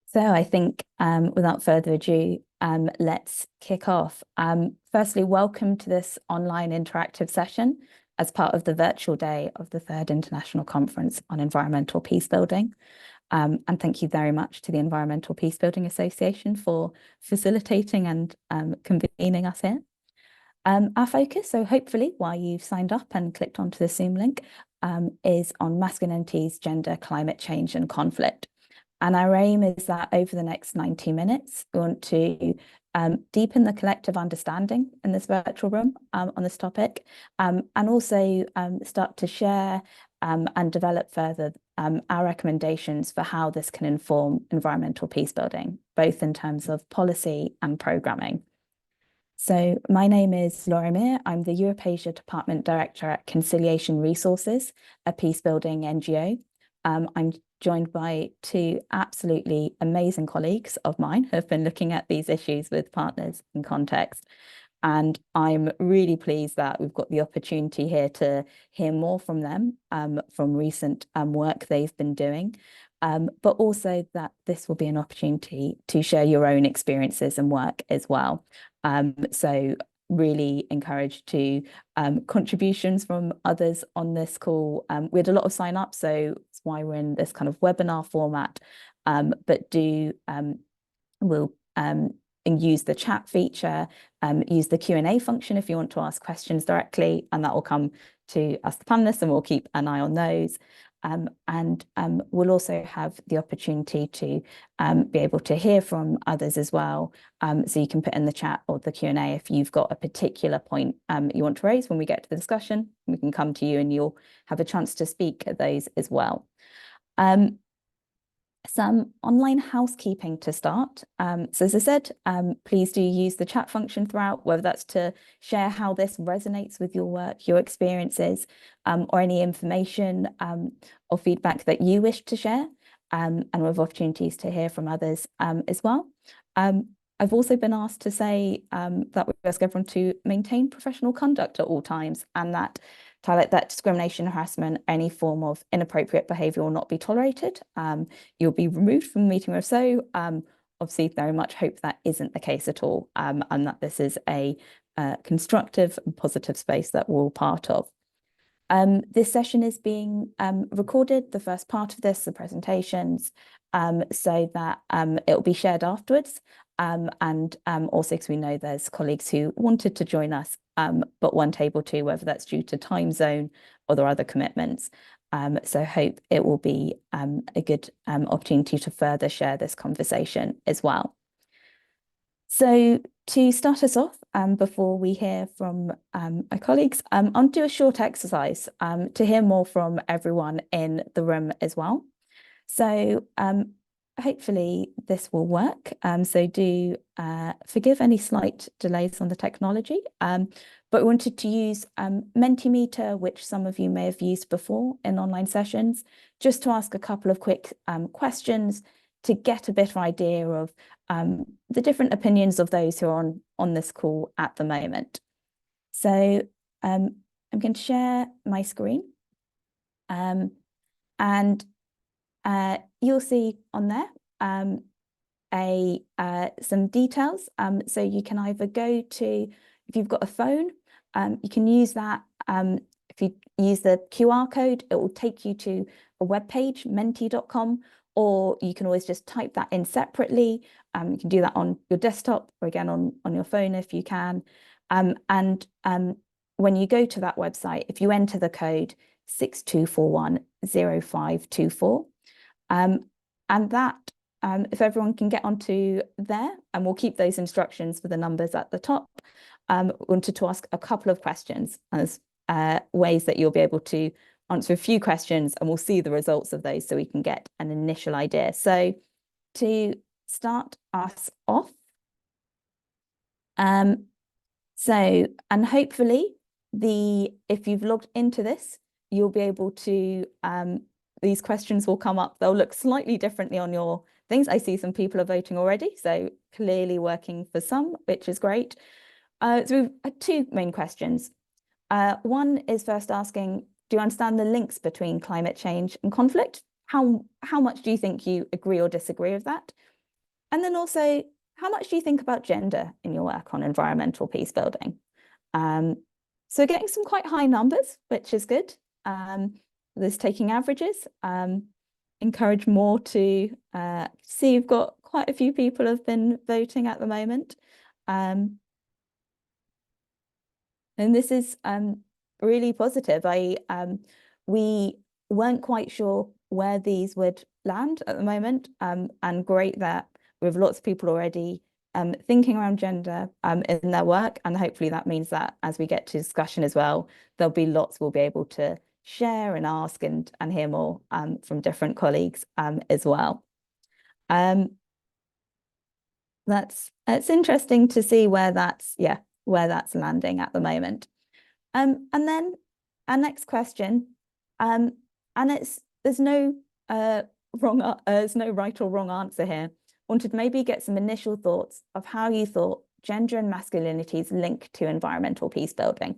So I think without further ado, let's kick off. Firstly, welcome to this online interactive session as part of the virtual day of the Third International Conference on Environmental Peacebuilding. And thank you very much to the Environmental Peacebuilding Association for facilitating and convening us here. Our focus, so hopefully while you've signed up and clicked onto the Zoom link, is on masculinities, gender, climate change and conflict. And our aim is that over the next 90 minutes, we want to deepen the collective understanding in this virtual room on this topic, and also start to share and develop further our recommendations for how this can inform environmental peacebuilding, both in terms of policy and programming. So my name is Aumeer. I'm the Europe-Asia Department Director at Conciliation Resources, a peacebuilding NGO. I'm joined by two absolutely amazing colleagues of mine who have been looking at these issues with partners in context. And I'm really pleased that we've got the opportunity here to hear more from them from recent work they've been doing, but also that this will be an opportunity to share your own experiences and work as well. So really encouraged to contributions from others on this call. We had a lot of sign up, so that's why we're in this kind of webinar format, but we'll use the chat feature, use the Q&A function if you want to ask questions directly, and that will come to us, the panelists, and we'll keep an eye on those. We'll also have the opportunity to be able to hear from others as well. So you can put in the chat or the Q&A if you've got a particular point you want to raise when we get to the discussion. We can come to you and you'll have a chance to speak at those as well. Some online housekeeping to start. So as I said, please do use the chat function throughout, whether that's to share how this resonates with your work, your experiences, or any information or feedback that you wish to share, and with opportunities to hear from others as well. I've also been asked to say that we ask everyone to maintain professional conduct at all times, and that to highlight that discrimination, harassment, any form of inappropriate behaviour will not be tolerated. You'll be removed from the meeting room. So obviously very much hope that isn't the case at all, and that this is a constructive and positive space that we're all part of. This session is being recorded, the first part of this, the presentations, so that it'll be shared afterwards. And also because we know there's colleagues who wanted to join us but weren't able to, whether that's due to time zone or their other commitments. So hope it will be a good opportunity to further share this conversation as well. So to start us off, before we hear from my colleagues, I'll do a short exercise to hear more from everyone in the room as well. So hopefully this will work. So do forgive any slight delays on the technology, but we wanted to use Mentimeter, which some of you may have used before in online sessions, just to ask a couple of quick questions to get a bit of idea of the different opinions of those who are on this call at the moment. So I'm going to share my screen, and you'll see on there some details. So you can either go to, if you've got a phone, you can use that. If you use the QR code, it will take you to a web page, menti.com, or you can always just type that in separately. You can do that on your desktop or again on your phone if you can. When you go to that website, if you enter the code 62410524, and that, if everyone can get onto there, and we'll keep those instructions for the numbers at the top, wanted to ask a couple of questions as ways that you'll be able to answer a few questions, and we'll see the results of those so we can get an initial idea. So to start us off, and hopefully if you've logged into this, you'll be able to, these questions will come up. They'll look slightly differently on your things. I see some people are voting already, so clearly working for some, which is great. So we've had two main questions. One is first asking, do you understand the links between climate change and conflict? How much do you think you agree or disagree with that? And then also, how much do you think about gender in your work on environmental peace building? So getting some quite high numbers, which is good. There's taking averages. Encourage more to see you've got quite a few people have been voting at the moment. And this is really positive. We weren't quite sure where these would land at the moment, and great that we have lots of people already thinking around gender in their work, and hopefully that means that as we get to discussion as well, there'll be lots we'll be able to share and ask and hear more from different colleagues as well. It's interesting to see where that's landing at the moment. And then our next question, and there's no there's no right or wrong answer here. Wanted to maybe get some initial thoughts of how you thought gender and masculinities link to environmental peace building.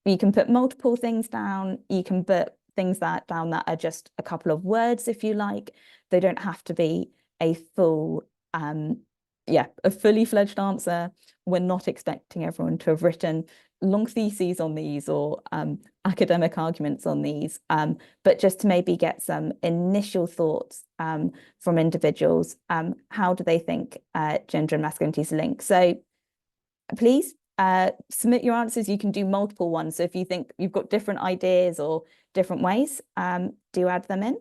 You can put multiple things down. You can put things down that are just a couple of words, if you like. They don't have to be a full, a fully fledged answer. We're not expecting everyone to have written long theses on these or academic arguments on these, but just to maybe get some initial thoughts from individuals. How do they think gender and masculinities link? So please submit your answers. You can do multiple ones. So if you think you've got different ideas or different ways, do add them in.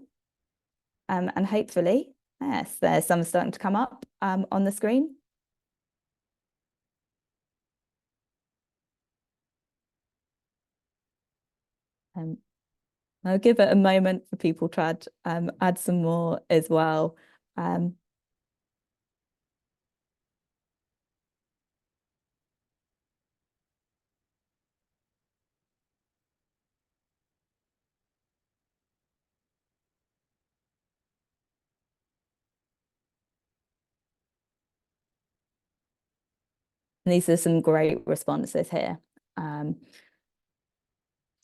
And hopefully, yes, there's some starting to come up on the screen. I'll give it a moment for people to add some more as well. These are some great responses here.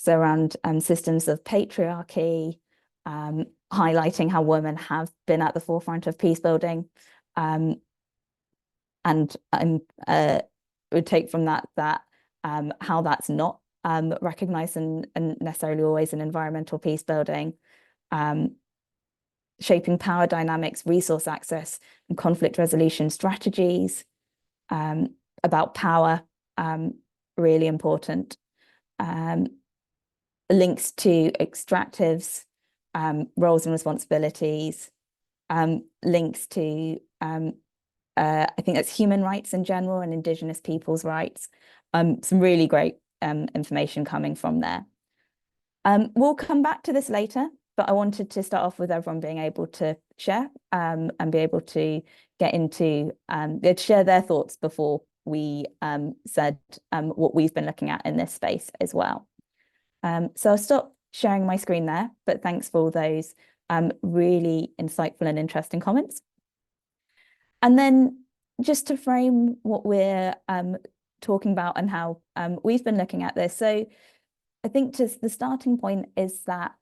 So around systems of patriarchy, highlighting how women have been at the forefront of peace building, and would take from that how that's not recognized and necessarily always in environmental peace building, shaping power dynamics, resource access, and conflict resolution strategies, about power, really important. Links to extractives, roles and responsibilities, links to, I think that's human rights in general and Indigenous people's rights. Some really great information coming from there. We'll come back to this later, but I wanted to start off with everyone being able to share and be able to get into, share their thoughts before we said what we've been looking at in this space as well. So I'll stop sharing my screen there, but thanks for all those really insightful and interesting comments. And then just to frame what we're talking about and how we've been looking at this. So I think just the starting point is that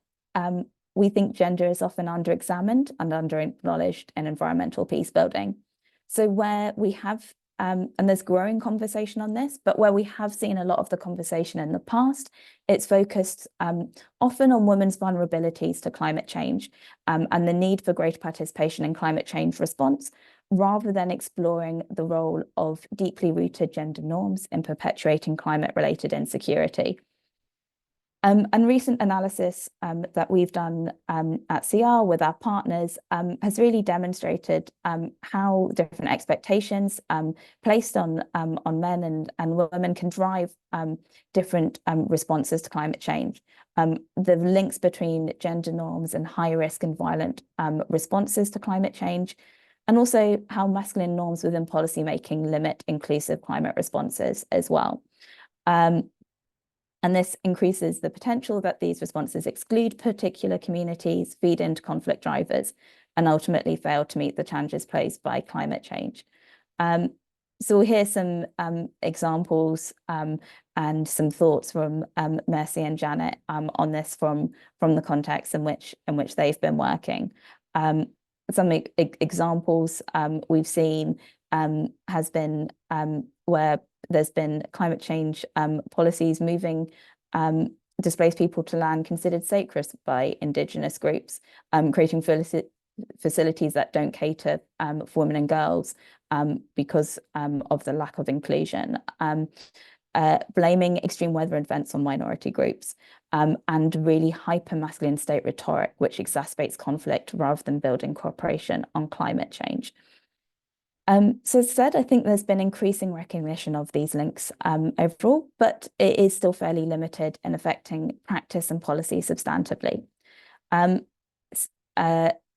we think gender is often under-examined and under-acknowledged in environmental peace building. So where we have, and there's growing conversation on this, but where we have seen a lot of the conversation in the past, it's focused often on women's vulnerabilities to climate change and the need for greater participation in climate change response, rather than exploring the role of deeply rooted gender norms in perpetuating climate-related insecurity. And recent analysis that we've done at CR with our partners has really demonstrated how different expectations placed on men and women can drive different responses to climate change. The links between gender norms and high risk and violent responses to climate change, and also how masculine norms within policymaking limit inclusive climate responses as well. And this increases the potential that these responses exclude particular communities, feed into conflict drivers, and ultimately fail to meet the challenges posed by climate change. So we'll hear some examples and some thoughts from Mercy and Janet on this from the context in which they've been working. some examples we've seen has been where there's been climate change policies moving displaced people to land considered sacred by Indigenous groups, creating facilities that don't cater for women and girls because of the lack of inclusion, blaming extreme weather events on minority groups, and really hyper-masculine state rhetoric, which exacerbates conflict rather than building cooperation on climate change. So instead, I think there's been increasing recognition of these links overall, but it is still fairly limited in affecting practice and policy substantively.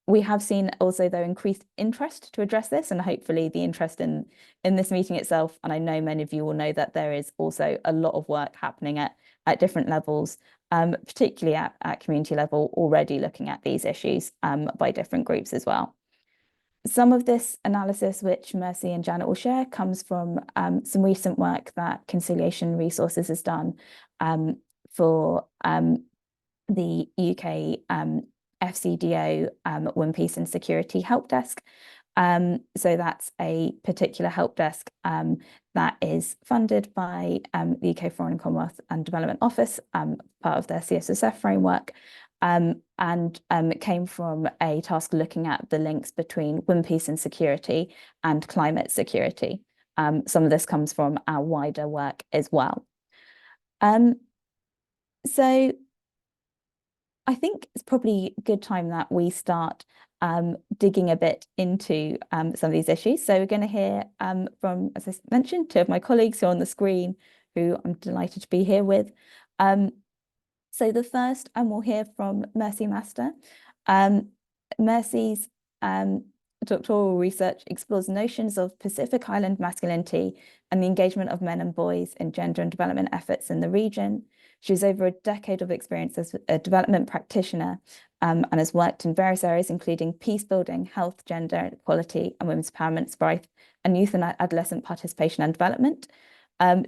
We have seen also, though, increased interest to address this, and hopefully the interest in this meeting itself. And I know many of you will know that there is also a lot of work happening at different levels, particularly at community level, already looking at these issues by different groups as well. Some of this analysis, which Mercy and Janet will share, comes from some recent work that Conciliation Resources has done for the UK FCDO Women, Peace and Security Help Desk. So that's a particular help desk that is funded by the UK Foreign, Commonwealth and Development Office, part of their CSSF framework. And it came from a task looking at the links between women, peace and security and climate security. Some of this comes from our wider work as well. So I think it's probably a good time that we start digging a bit into some of these issues. So we're going to hear from, as I mentioned, two of my colleagues who are on the screen, who I'm delighted to be here with. So the first, we'll hear from Mercy Masta. Mercy's doctoral research explores notions of Pacific Island masculinity and the engagement of men and boys in gender and development efforts in the region. She has over a decade of experience as a development practitioner and has worked in various areas, including peace building, health, gender equality, and women's empowerment, strife, and youth and adolescent participation and development.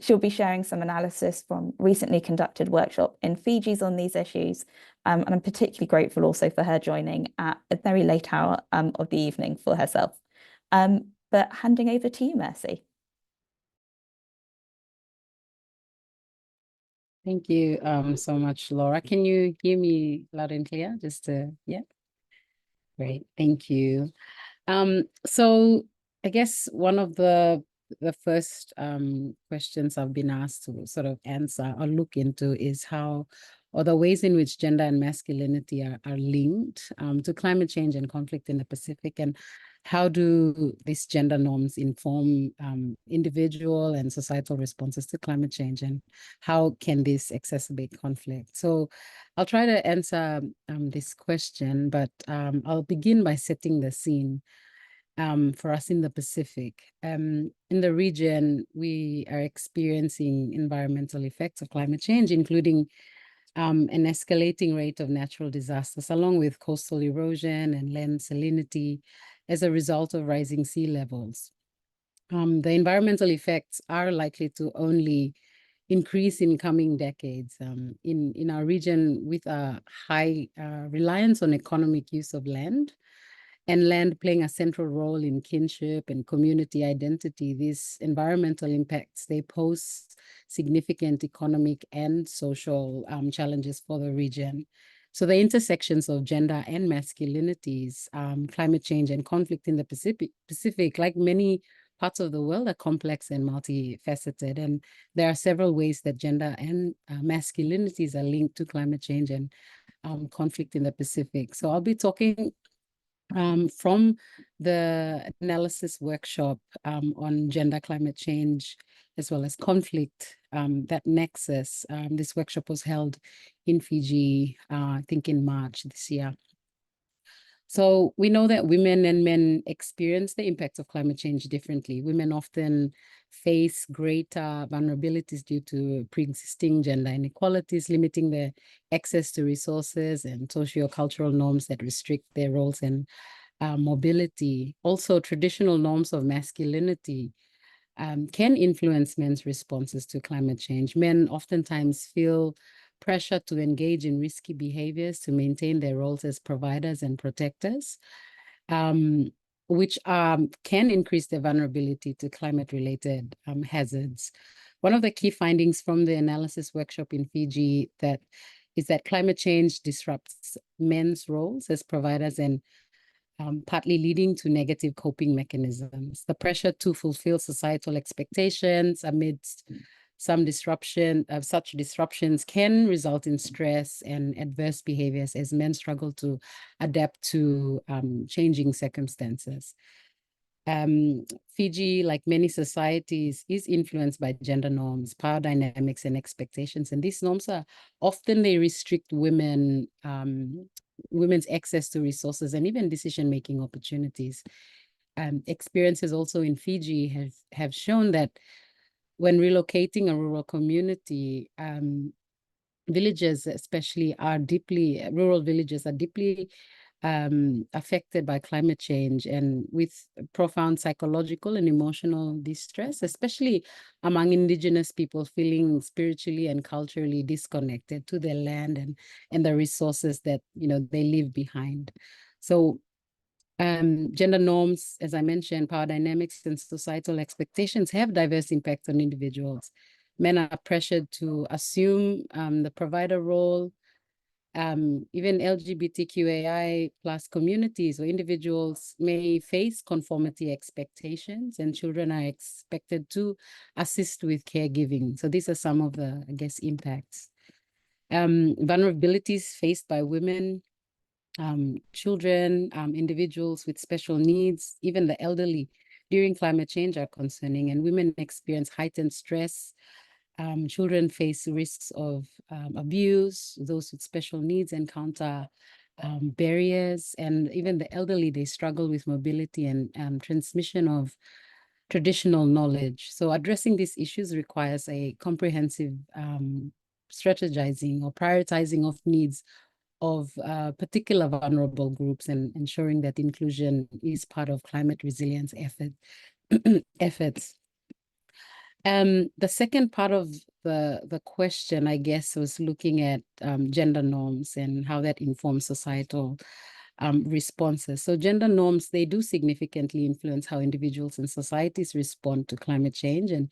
She'll be sharing some analysis from recently conducted workshop in Fiji's on these issues. And I'm particularly grateful also for her joining at a very late hour of the evening for herself. But handing over to you, Mercy. Thank you so much, Laura. Can you hear me loud and clear? Yeah. Great, thank you. So I guess one of the first questions I've been asked to sort of answer or look into is how, or the ways in which gender and masculinity are linked to climate change and conflict in the Pacific, and how do these gender norms inform individual and societal responses to climate change, and how can this exacerbate conflict? So I'll try to answer this question, but I'll begin by setting the scene. For us in the Pacific. In the region, we are experiencing environmental effects of climate change, including an escalating rate of natural disasters, along with coastal erosion and land salinity as a result of rising sea levels. The environmental effects are likely to only increase in coming decades. In our region, with a high reliance on economic use of land, and land playing a central role in kinship and community identity, these environmental impacts, they pose significant economic and social challenges for the region. So the intersections of gender and masculinities, climate change and conflict in the Pacific, like many parts of the world, are complex and multifaceted. And there are several ways that gender and masculinities are linked to climate change and conflict in the Pacific. So I'll be talking from the analysis workshop on gender, climate change, as well as conflict, that nexus. This workshop was held in Fiji, I think in March this year. So we know that women and men experience the impacts of climate change differently. Women often face greater vulnerabilities due to pre-existing gender inequalities, limiting their access to resources and socio-cultural norms that restrict their roles and mobility. Also, traditional norms of masculinity can influence men's responses to climate change. Men oftentimes feel pressure to engage in risky behaviors to maintain their roles as providers and protectors. which can increase their vulnerability to climate-related hazards. One of the key findings from the analysis workshop in Fiji is that climate change disrupts men's roles as providers and partly leading to negative coping mechanisms. The pressure to fulfill societal expectations amidst such disruptions can result in stress and adverse behaviors as men struggle to adapt to changing circumstances. Fiji, like many societies, is influenced by gender norms, power dynamics, and expectations. And these norms are often they restrict women's access to resources and even decision-making opportunities. Experiences also in Fiji have shown that when relocating a rural community, villages especially rural villages are deeply affected by climate change and with profound psychological and emotional distress, especially among indigenous people feeling spiritually and culturally disconnected to their land and the resources that they leave behind. So gender norms, as I mentioned, power dynamics and societal expectations have diverse impacts on individuals. Men are pressured to assume the provider role. Even LGBTQAI plus communities or individuals may face conformity expectations, and children are expected to assist with caregiving. So these are some of the, I guess, impacts. Vulnerabilities faced by women, children, individuals with special needs, even the elderly during climate change are concerning, and women experience heightened stress. Children face risks of abuse. Those with special needs encounter barriers, and even the elderly, they struggle with mobility and transmission of traditional knowledge. So addressing these issues requires a comprehensive strategizing or prioritizing of needs of particular vulnerable groups and ensuring that inclusion is part of climate resilience efforts. The second part of the question, I guess, was looking at gender norms and how that informs societal responses. So gender norms, they do significantly influence how individuals and societies respond to climate change, and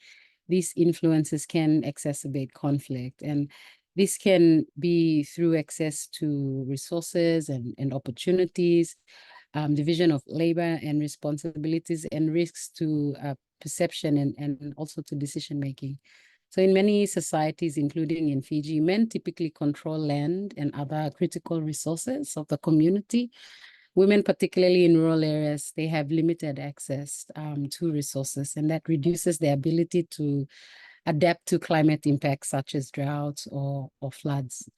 these influences can exacerbate conflict. And this can be through access to resources and opportunities, division of labor and responsibilities, and risks to perception and also to decision making. So in many societies, including in Fiji, men typically control land and other critical resources of the community. Women, particularly in rural areas, they have limited access to resources, and that reduces their ability to adapt to climate impacts such as droughts or floods.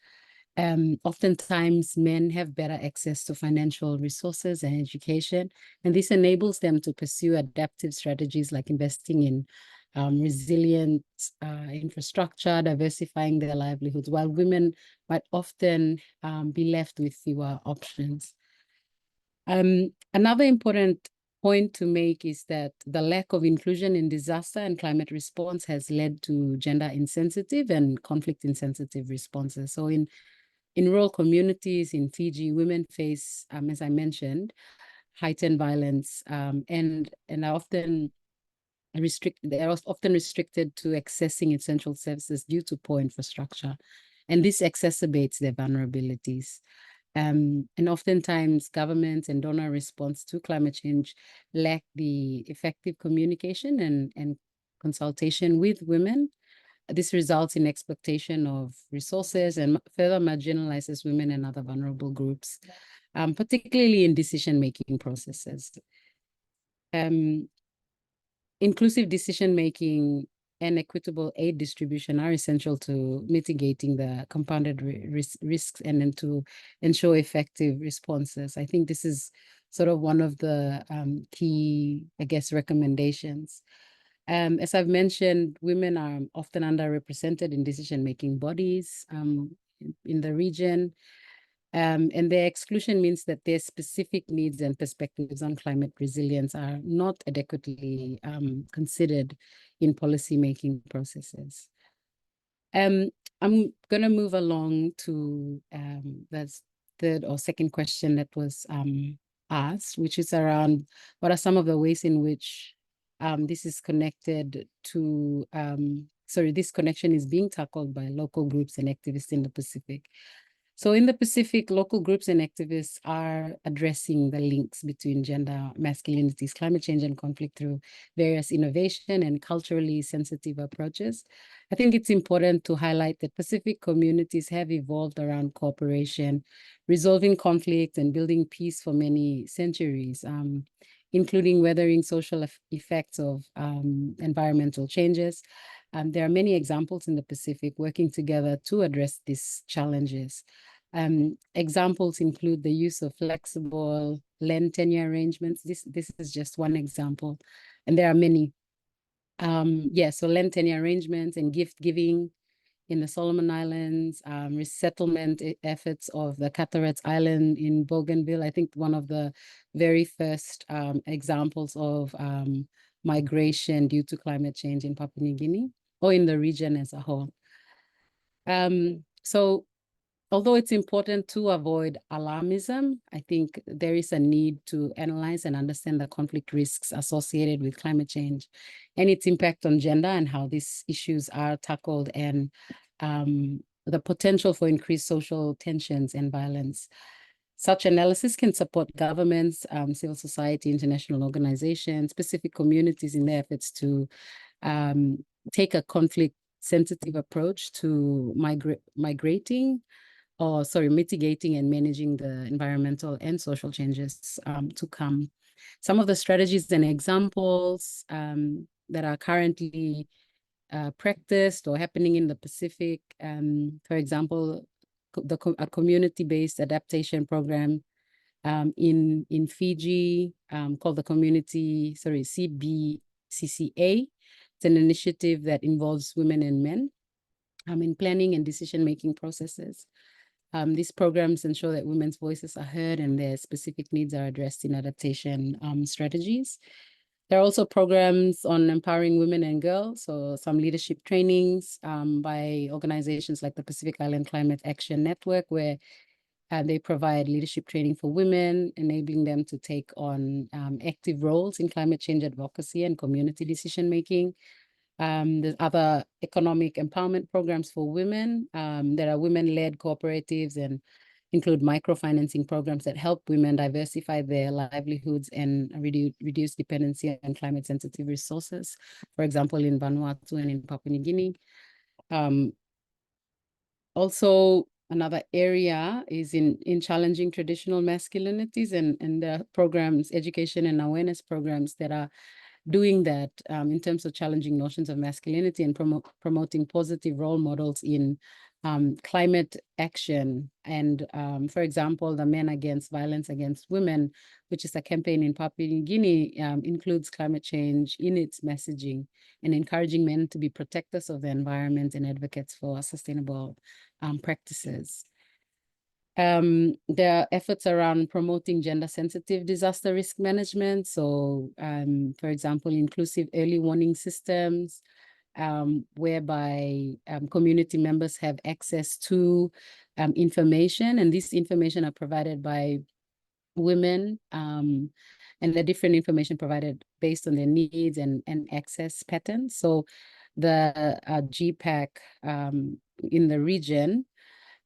Oftentimes, men have better access to financial resources and education, and this enables them to pursue adaptive strategies like investing in resilient infrastructure, diversifying their livelihoods, while women might often be left with fewer options. Another important point to make is that the lack of inclusion in disaster and climate response has led to gender insensitive and conflict insensitive responses. So in rural communities in Fiji, women face, as I mentioned, heightened violence and are often restricted to accessing essential services due to poor infrastructure. And this exacerbates their vulnerabilities. And oftentimes governments and donor response to climate change lack the effective communication and consultation with women. This results in exploitation of resources and further marginalizes women and other vulnerable groups, particularly in decision-making processes. Inclusive decision-making and equitable aid distribution are essential to mitigating the compounded risks and then to ensure effective responses. I think this is sort of one of the key, I guess, recommendations. As I've mentioned, women are often underrepresented in decision-making bodies in the region. And their exclusion means that their specific needs and perspectives on climate resilience are not adequately considered in policy-making processes. I'm going to move along to the third or second question that was asked, which is around what are some of the ways in which this is connected to, this connection is being tackled by local groups and activists in the Pacific. So in the Pacific, local groups and activists are addressing the links between gender, masculinities, climate change, and conflict through various innovation and culturally sensitive approaches. I think it's important to highlight that Pacific communities have evolved around cooperation, resolving conflict, and building peace for many centuries, including weathering social effects of environmental changes. There are many examples in the Pacific working together to address these challenges. Examples include the use of flexible land tenure arrangements. This is just one example, and there are many. So land tenure arrangements and gift giving in the Solomon Islands, resettlement efforts of the Catharats Island in Bougainville. I think one of the very first examples of migration due to climate change in Papua New Guinea, or in the region as a whole. So although it's important to avoid alarmism, I think there is a need to analyze and understand the conflict risks associated with climate change and its impact on gender and how these issues are tackled, and the potential for increased social tensions and violence. Such analysis can support governments, civil society, international organizations, specific communities in their efforts to take a conflict-sensitive approach to mitigating and managing the environmental and social changes to come. Some of the strategies and examples that are currently practiced or happening in the Pacific, for example, a community-based adaptation program in Fiji called the CBCCA. It's an initiative that involves women and men in planning and decision-making processes. These programs ensure that women's voices are heard and their specific needs are addressed in adaptation strategies. There are also programs on empowering women and girls, so some leadership trainings by organizations like the Pacific Island Climate Action Network, where they provide leadership training for women, enabling them to take on active roles in climate change advocacy and community decision-making. There's other economic empowerment programs for women. There are women-led cooperatives and include microfinancing programs that help women diversify their livelihoods and reduce dependency on climate-sensitive resources, for example, in Vanuatu and in Papua New Guinea. Also, another area is in challenging traditional masculinities, and there are programs, education and awareness programs that are doing that in terms of challenging notions of masculinity and promoting positive role models in climate action. And for example, the Men Against Violence Against Women, which is a campaign in Papua New Guinea, includes climate change in its messaging and encouraging men to be protectors of the environment and advocates for sustainable practices. There are efforts around promoting gender-sensitive disaster risk management. So, for example, inclusive early warning systems, whereby community members have access to information, and this information are provided by women, and the different information provided based on their needs and access patterns. So the GPAC in the region,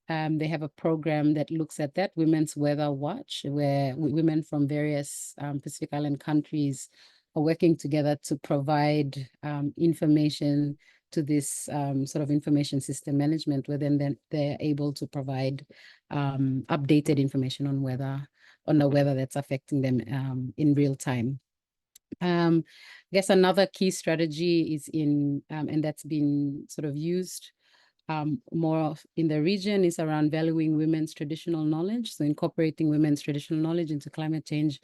they have a program that looks at that, Women's Weather Watch, where women from various Pacific Island countries are working together to provide information to this sort of information system management, where then they're able to provide updated information on the weather that's affecting them in real time. I guess another key strategy is and that's been sort of used more in the region, is around valuing women's traditional knowledge. So incorporating women's traditional knowledge into climate change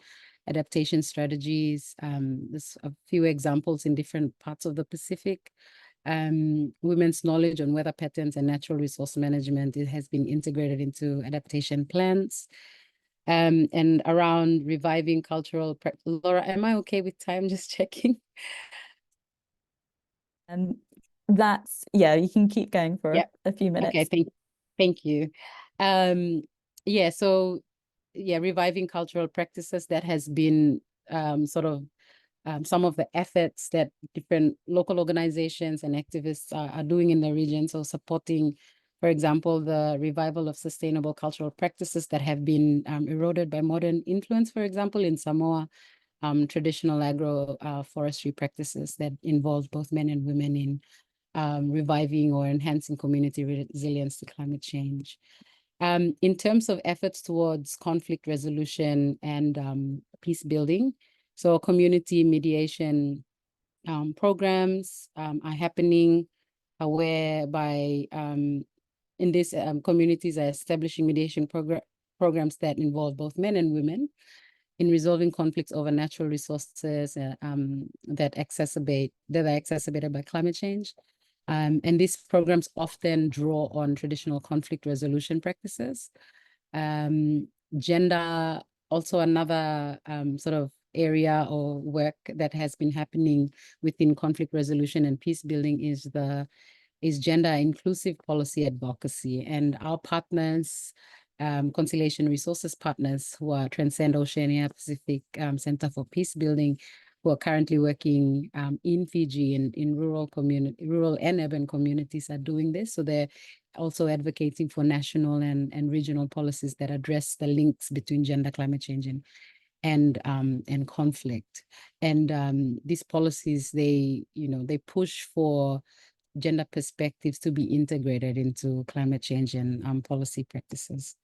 adaptation strategies. There's a few examples in different parts of the Pacific. Women's knowledge on weather patterns and natural resource management, it has been integrated into adaptation plans. And around reviving cultural Laura, am I okay with time? Just checking. Yeah, you can keep going for a few minutes. Okay, thank you. So reviving cultural practices that has been sort of some of the efforts that different local organizations and activists are doing in the region. So supporting, for example, the revival of sustainable cultural practices that have been eroded by modern influence, for example, in Samoa, traditional forestry practices that involve both men and women in reviving or enhancing community resilience to climate change. In terms of efforts towards conflict resolution and peace building, so community mediation programs are happening whereby in these communities are establishing mediation programs that involve both men and women in resolving conflicts over natural resources that are exacerbated by climate change. And these programs often draw on traditional conflict resolution practices. Gender, also another sort of area or work that has been happening within conflict resolution and peace building is gender inclusive policy advocacy. And our partners, Conciliation Resources partners who are Transcend Oceania Pacific Center for Peace Building, who are currently working in Fiji in rural and urban communities are doing this. So they're also advocating for national and regional policies that address the links between gender, climate change, and conflict. And these policies, they push for gender perspectives to be integrated into climate change and policy practices.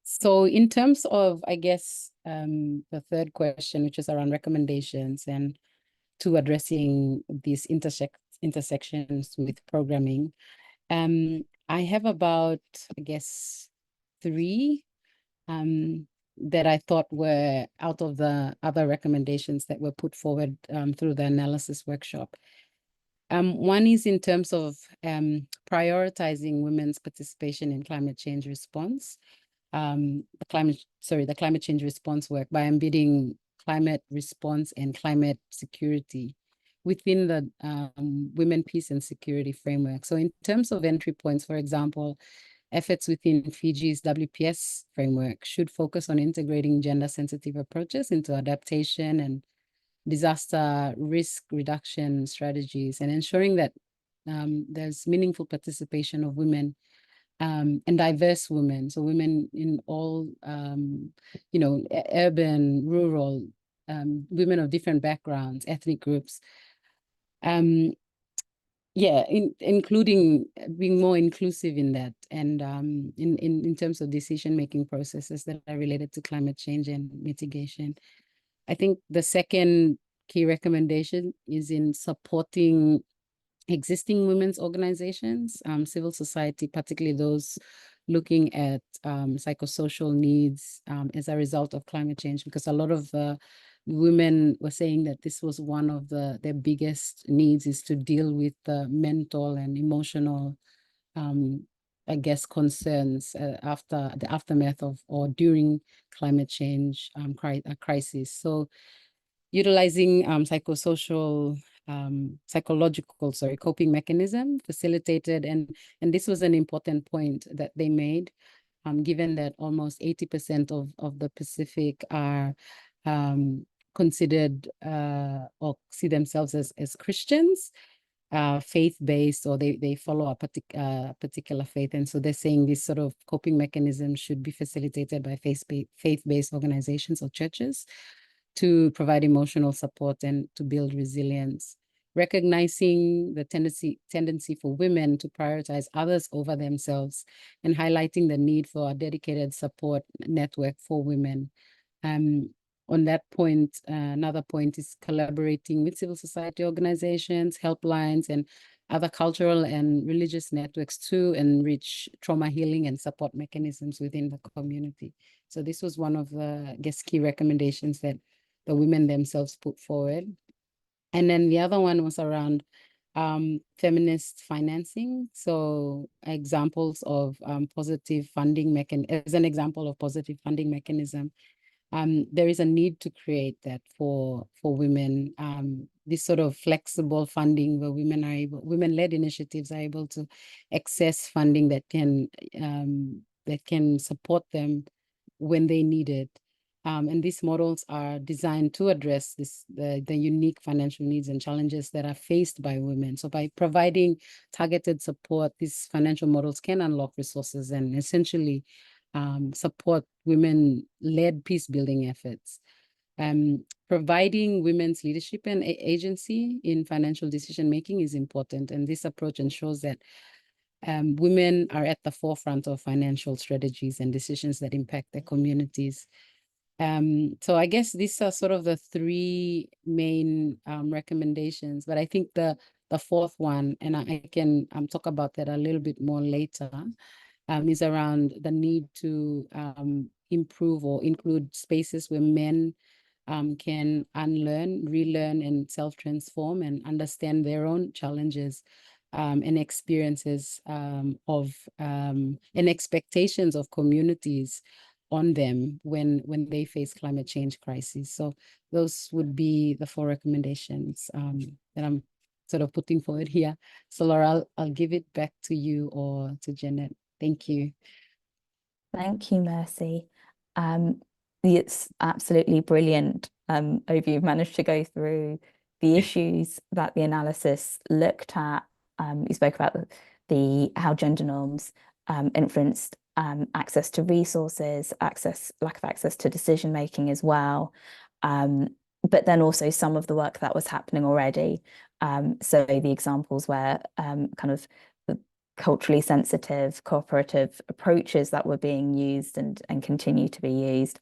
So in terms of, I guess, the third question, which is around recommendations and to addressing these intersections with programming, I have about, I guess, 3 that I thought were out of the other recommendations that were put forward through the analysis workshop. One is in terms of prioritizing women's participation in climate change response. The climate change response work by embedding climate response and climate security within the women, peace and security framework. So in terms of entry points, for example, efforts within Fiji's WPS framework should focus on integrating gender-sensitive approaches into adaptation and disaster risk reduction strategies and ensuring that there's meaningful participation of women and diverse women. So women in all, urban, rural, women of different backgrounds, ethnic groups. Including being more inclusive in that and in terms of decision-making processes that are related to climate change and mitigation. I think the second key recommendation is in supporting existing women's organizations, civil society, particularly those looking at psychosocial needs as a result of climate change, because a lot of women were saying that this was one of their biggest needs, is to deal with the mental and emotional, I guess, concerns after the aftermath of or during climate change crisis. So utilizing psychological coping mechanism facilitated, and this was an important point that they made, given that almost 80% of the Pacific are considered or see themselves as Christians, faith-based, or they follow a particular faith. And so they're saying this sort of coping mechanism should be facilitated by faith-based organizations or churches to provide emotional support and to build resilience, recognizing the tendency for women to prioritize others over themselves and highlighting the need for a dedicated support network for women. On that point, another point is collaborating with civil society organizations, helplines, and other cultural and religious networks to enrich trauma healing and support mechanisms within the community. So this was one of the, I guess, key recommendations that the women themselves put forward. And then the other one was around feminist financing. So examples of positive funding mechanism, as an example of positive funding mechanism, there is a need to create that for women, this sort of flexible funding where women-led initiatives are able to access funding that can that can support them when they need it. And these models are designed to address the unique financial needs and challenges that are faced by women. So by providing targeted support, these financial models can unlock resources and essentially support women-led peace-building efforts. Providing women's leadership and agency in financial decision-making is important. And this approach ensures that women are at the forefront of financial strategies and decisions that impact their communities. So I guess these are sort of the three main recommendations, but I think the fourth one, and I can talk about that a little bit more later, is around the need to improve or include spaces where men can unlearn, relearn, and self-transform and understand their own challenges and experiences and expectations of communities on them when they face climate change crises. So those would be the four recommendations that I'm sort of putting forward here. So Laura, I'll give it back to you or to Janet. Thank you. Thank you, Mercy. It's absolutely brilliant overview. You've managed to go through the issues that the analysis looked at. You spoke about how gender norms influenced access to resources, lack of access to decision making as well. But then also some of the work that was happening already. So the examples where kind of culturally sensitive cooperative approaches that were being used and continue to be used.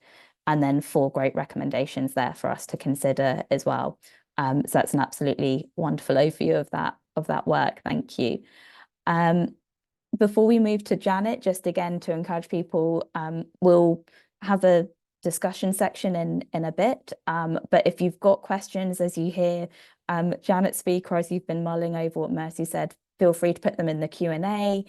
And then 4 great recommendations there for us to consider as well. So that's an absolutely wonderful overview of that work. Thank you. Before we move to Janet, just again to encourage people, we'll have a discussion section in a bit. But if you've got questions as you hear Janet speak, or as you've been mulling over what Mercy said, feel free to put them in the Q&A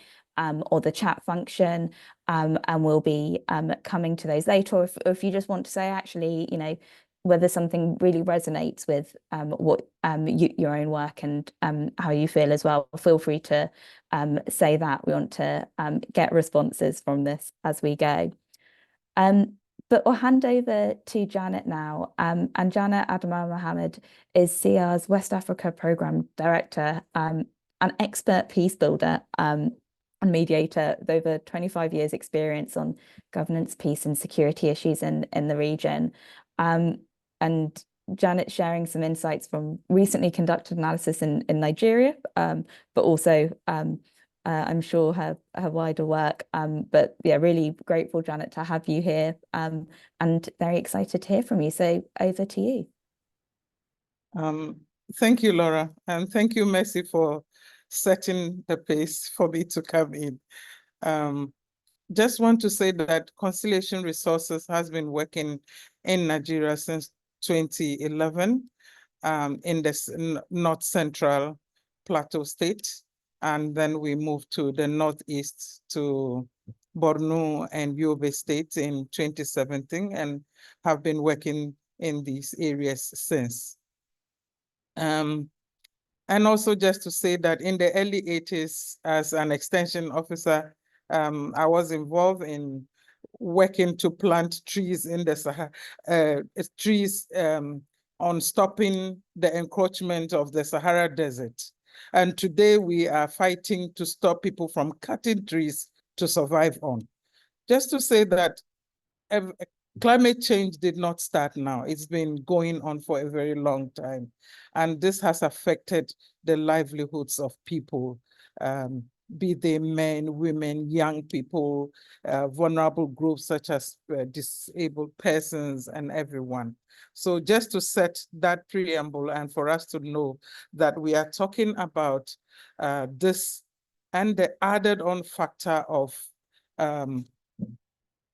or the chat function, and we'll be coming to those later. Or if you just want to say, actually, you know, whether something really resonates with what your own work and how you feel as well, feel free to say that. We want to get responses from this as we go. But we'll hand over to Janet now. And Janet Adama Mohammed is CR's West Africa Programme Director, an expert peace builder and mediator with over 25 years experience on governance, peace and security issues in the region. And Janet's sharing some insights from recently conducted analysis in Nigeria, but also I'm sure her wider work. But yeah, really grateful, Janet, to have you here and very excited to hear from you. So over to you. Thank you, Laura, and thank you, Mercy, for setting the pace for me to come in. Just want to say that Conciliation Resources has been working in Nigeria since 2011 in the North Central Plateau State. And then we moved to the Northeast to Borno and Yobe State in 2017 and have been working in these areas since. And also just to say that in the early 80s, as an extension officer, I was involved in working to plant trees in the Sahara, on stopping the encroachment of the Sahara Desert. And today we are fighting to stop people from cutting trees to survive on. Just to say that climate change did not start now. It's been going on for a very long time. And this has affected the livelihoods of people, be they men, women, young people, vulnerable groups such as disabled persons and everyone. So just to set that preamble and for us to know that we are talking about this and the added on factor of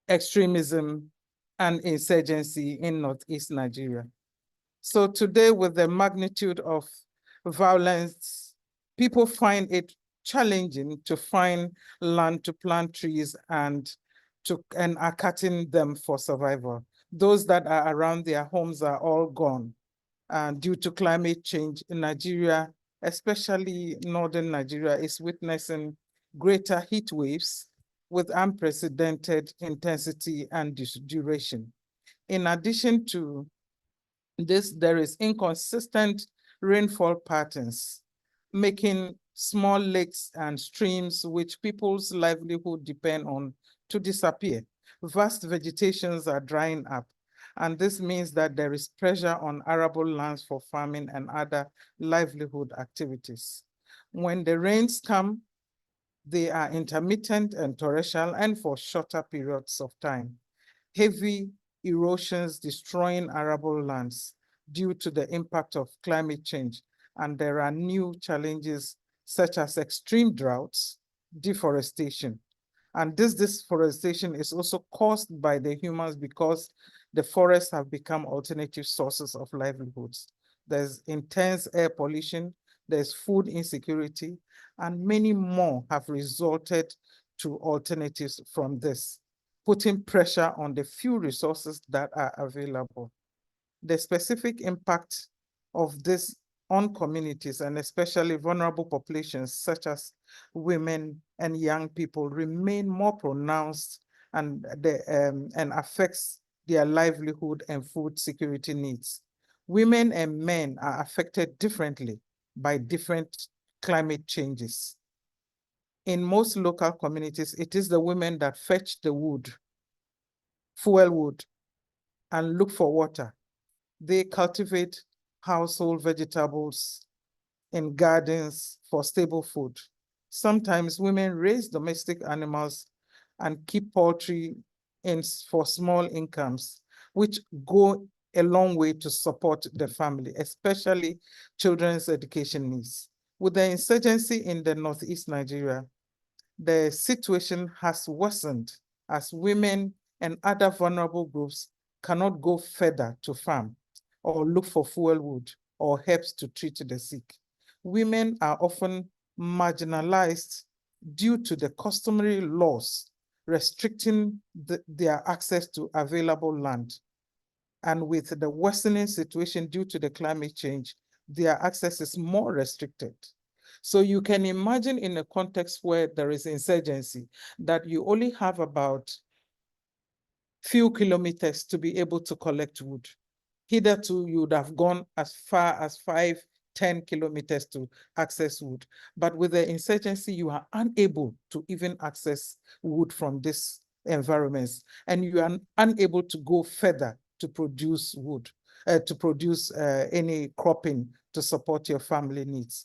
extremism and insurgency in Northeast Nigeria. So today, with the magnitude of violence, people find it challenging to find land to plant trees and are cutting them for survival. Those that are around their homes are all gone due to climate change. In Nigeria, especially northern Nigeria, is witnessing greater heat waves, with unprecedented intensity and duration. In addition to this, there is inconsistent rainfall patterns, making small lakes and streams which people's livelihood depend on to disappear. Vast vegetations are drying up, and this means that there is pressure on arable lands for farming and other livelihood activities. When the rains come, they are intermittent and torrential and for shorter periods of time. Heavy erosions destroying arable lands due to the impact of climate change. And there are new challenges such as extreme droughts, deforestation. And this deforestation is also caused by the humans because the forests have become alternative sources of livelihoods. There's intense air pollution, there's food insecurity, and many more have resulted to alternatives from this, putting pressure on the few resources that are available. The specific impact of this on communities and especially vulnerable populations such as women and young people remain more pronounced and affects their livelihood and food security needs. Women and men are affected differently by different climate changes. In most local communities, it is the women that fetch the wood, fuel wood, and look for water. They cultivate household vegetables in gardens for stable food. Sometimes women raise domestic animals and keep poultry for small incomes, which go a long way to support the family, especially children's education needs. With the insurgency in the Northeast Nigeria, the situation has worsened as women and other vulnerable groups cannot go further to farm or look for fuel wood or herbs to treat the sick. Women are often marginalized due to the customary laws restricting their access to available land. And with the worsening situation due to the climate change, their access is more restricted. So you can imagine in a context where there is insurgency that you only have about few kilometers to be able to collect wood. Hitherto, you would have gone as far as 5-10 kilometers to access wood. But with the insurgency, you are unable to even access wood from these environments, and you are unable to go further to produce wood, to produce any cropping to support your family needs.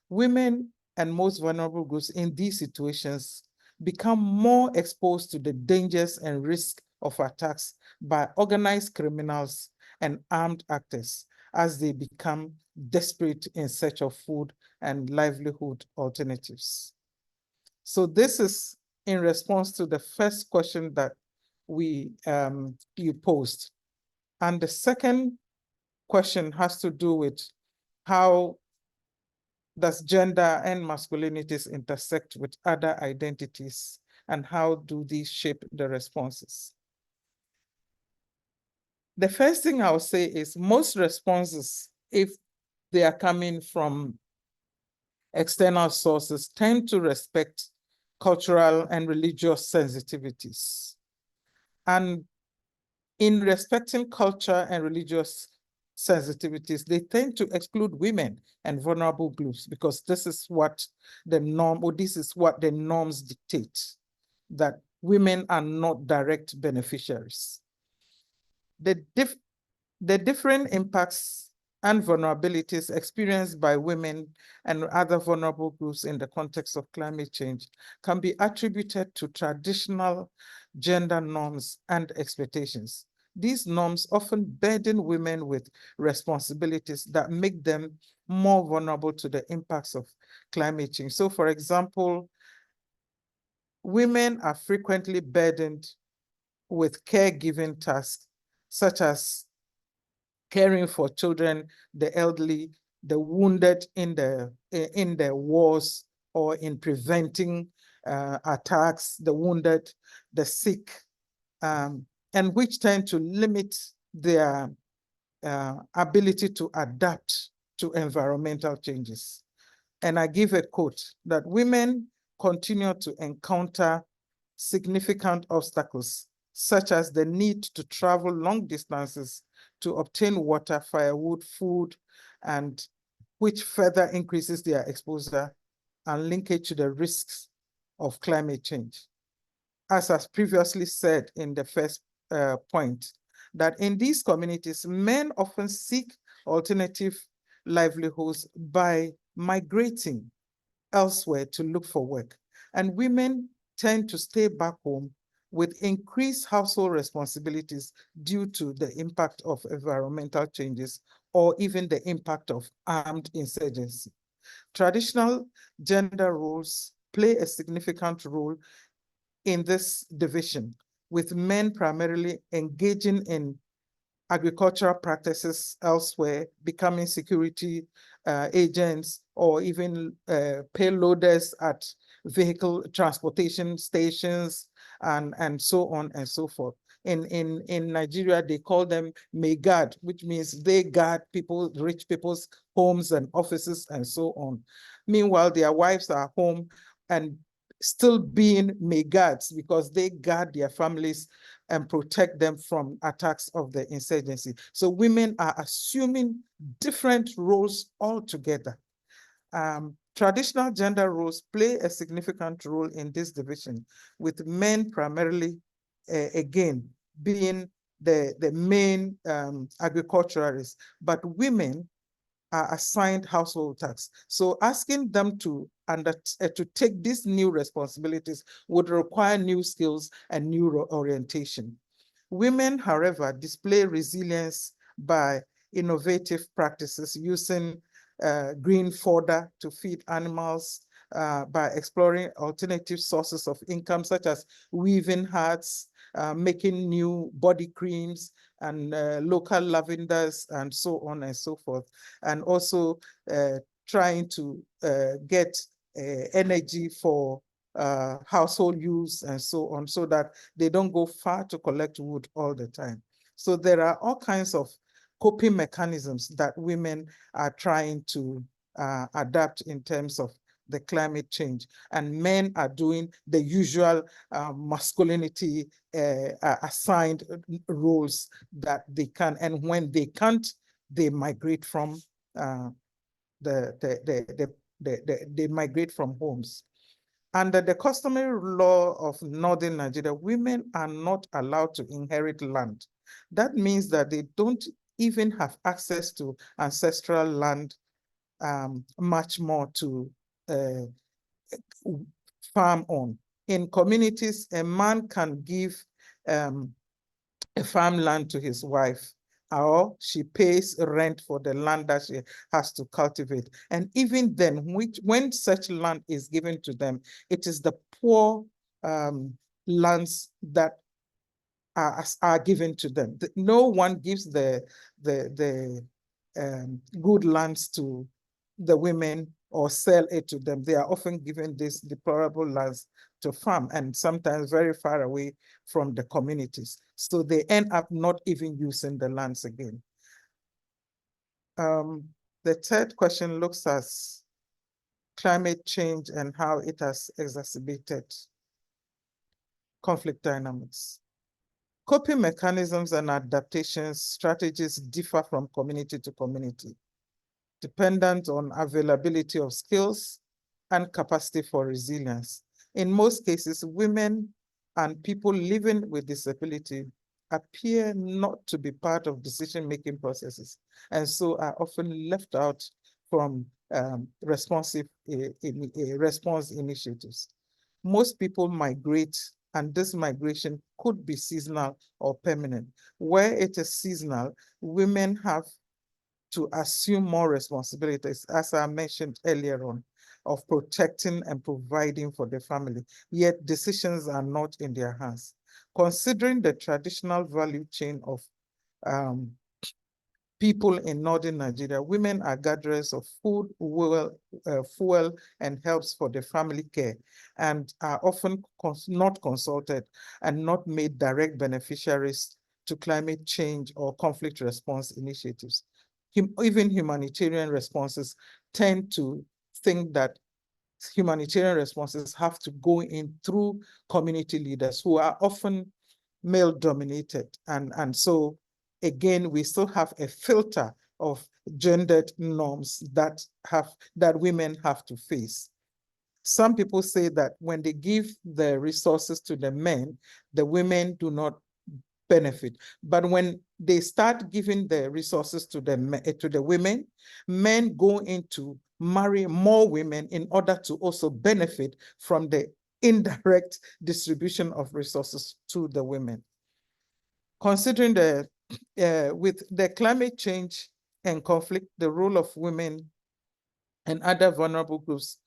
Women and most vulnerable groups in these situations become more exposed to the dangers and risk of attacks by organized criminals and armed actors as they become desperate in search of food and livelihood alternatives. So this is in response to the first question that you posed. And the second question has to do with how does gender and masculinities intersect with other identities, and how do these shape the responses? The first thing I'll say is most responses, if they are coming from external sources, tend to respect cultural and religious sensitivities. And in respecting culture and religious sensitivities, they tend to exclude women and vulnerable groups because this is what the norm, or this is what the norms dictate, that women are not direct beneficiaries. The different impacts and vulnerabilities experienced by women and other vulnerable groups in the context of climate change can be attributed to traditional gender norms and expectations. These norms often burden women with responsibilities that make them more vulnerable to the impacts of climate change. So, for example, women are frequently burdened with caregiving tasks, such as caring for children, the elderly, the wounded in the wars, or in preventing attacks, the wounded, the sick, and which tend to limit their ability to adapt to environmental changes. And I give a quote that women continue to encounter significant obstacles, such as the need to travel long distances to obtain water, firewood, food, and which further increases their exposure and linkage to the risks of climate change. As previously said in the first point, that in these communities, men often seek alternative livelihoods by migrating elsewhere to look for work, and women tend to stay back home with increased household responsibilities due to the impact of environmental changes or even the impact of armed insurgency. Traditional gender roles play a significant role in this division, with men primarily engaging in agricultural practices elsewhere, becoming security agents, or even payloaders at vehicle transportation stations, and so on and so forth. In Nigeria, they call them Megad, which means they guard people, rich people's homes and offices and so on. Meanwhile, their wives are home and still being Megads because they guard their families and protect them from attacks of the insurgency. So women are assuming different roles altogether. Traditional gender roles play a significant role in this division, with men primarily, again, being the main agriculturalists, but women are assigned household tasks. So asking them to take these new responsibilities would require new skills and new orientation. Women, however, display resilience by innovative practices using green fodder to feed animals, by exploring alternative sources of income, such as weaving hats, making new body creams, and local lavenders, and so on and so forth. And also trying to get energy for household use and so on, so that they don't go far to collect wood all the time. So there are all kinds of coping mechanisms that women are trying to adapt in terms of the climate change, and men are doing the usual masculinity assigned roles that they can, and when they can't, they migrate from they migrate from homes. Under the customary law of Northern Nigeria, women are not allowed to inherit land. That means that they don't even have access to ancestral land, much more to farm on. In communities, a man can give a farmland to his wife, or she pays rent for the land that she has to cultivate. And even then, when such land is given to them, it is the poor lands that are given to them. No one gives the good lands to the women or sell it to them. They are often given these deplorable lands to farm, and sometimes very far away from the communities. So they end up not even using the lands again. The third question looks at climate change and how it has exacerbated conflict dynamics. Coping mechanisms and adaptation strategies differ from community to community, dependent on availability of skills and capacity for resilience. In most cases, women and people living with disability appear not to be part of decision-making processes, and so are often left out from response initiatives. Most people migrate, and this migration could be seasonal or permanent. Where it is seasonal, women have to assume more responsibilities, as I mentioned earlier on, of protecting and providing for the family, yet decisions are not in their hands. Considering the traditional value chain of people in Northern Nigeria, women are gatherers of food, fuel, and helps for the family care, and are often not consulted and not made direct beneficiaries to climate change or conflict response initiatives. Even humanitarian responses tend to think that humanitarian responses have to go in through community leaders who are often male dominated. And so again, we still have a filter of gendered norms that women have to face. Some people say that when they give the resources to the men, the women do not benefit. But when they start giving the resources to the women, men go into marry more women in order to also benefit from the indirect distribution of resources to the women. Considering with the climate change and conflict, the role of women and other vulnerable groups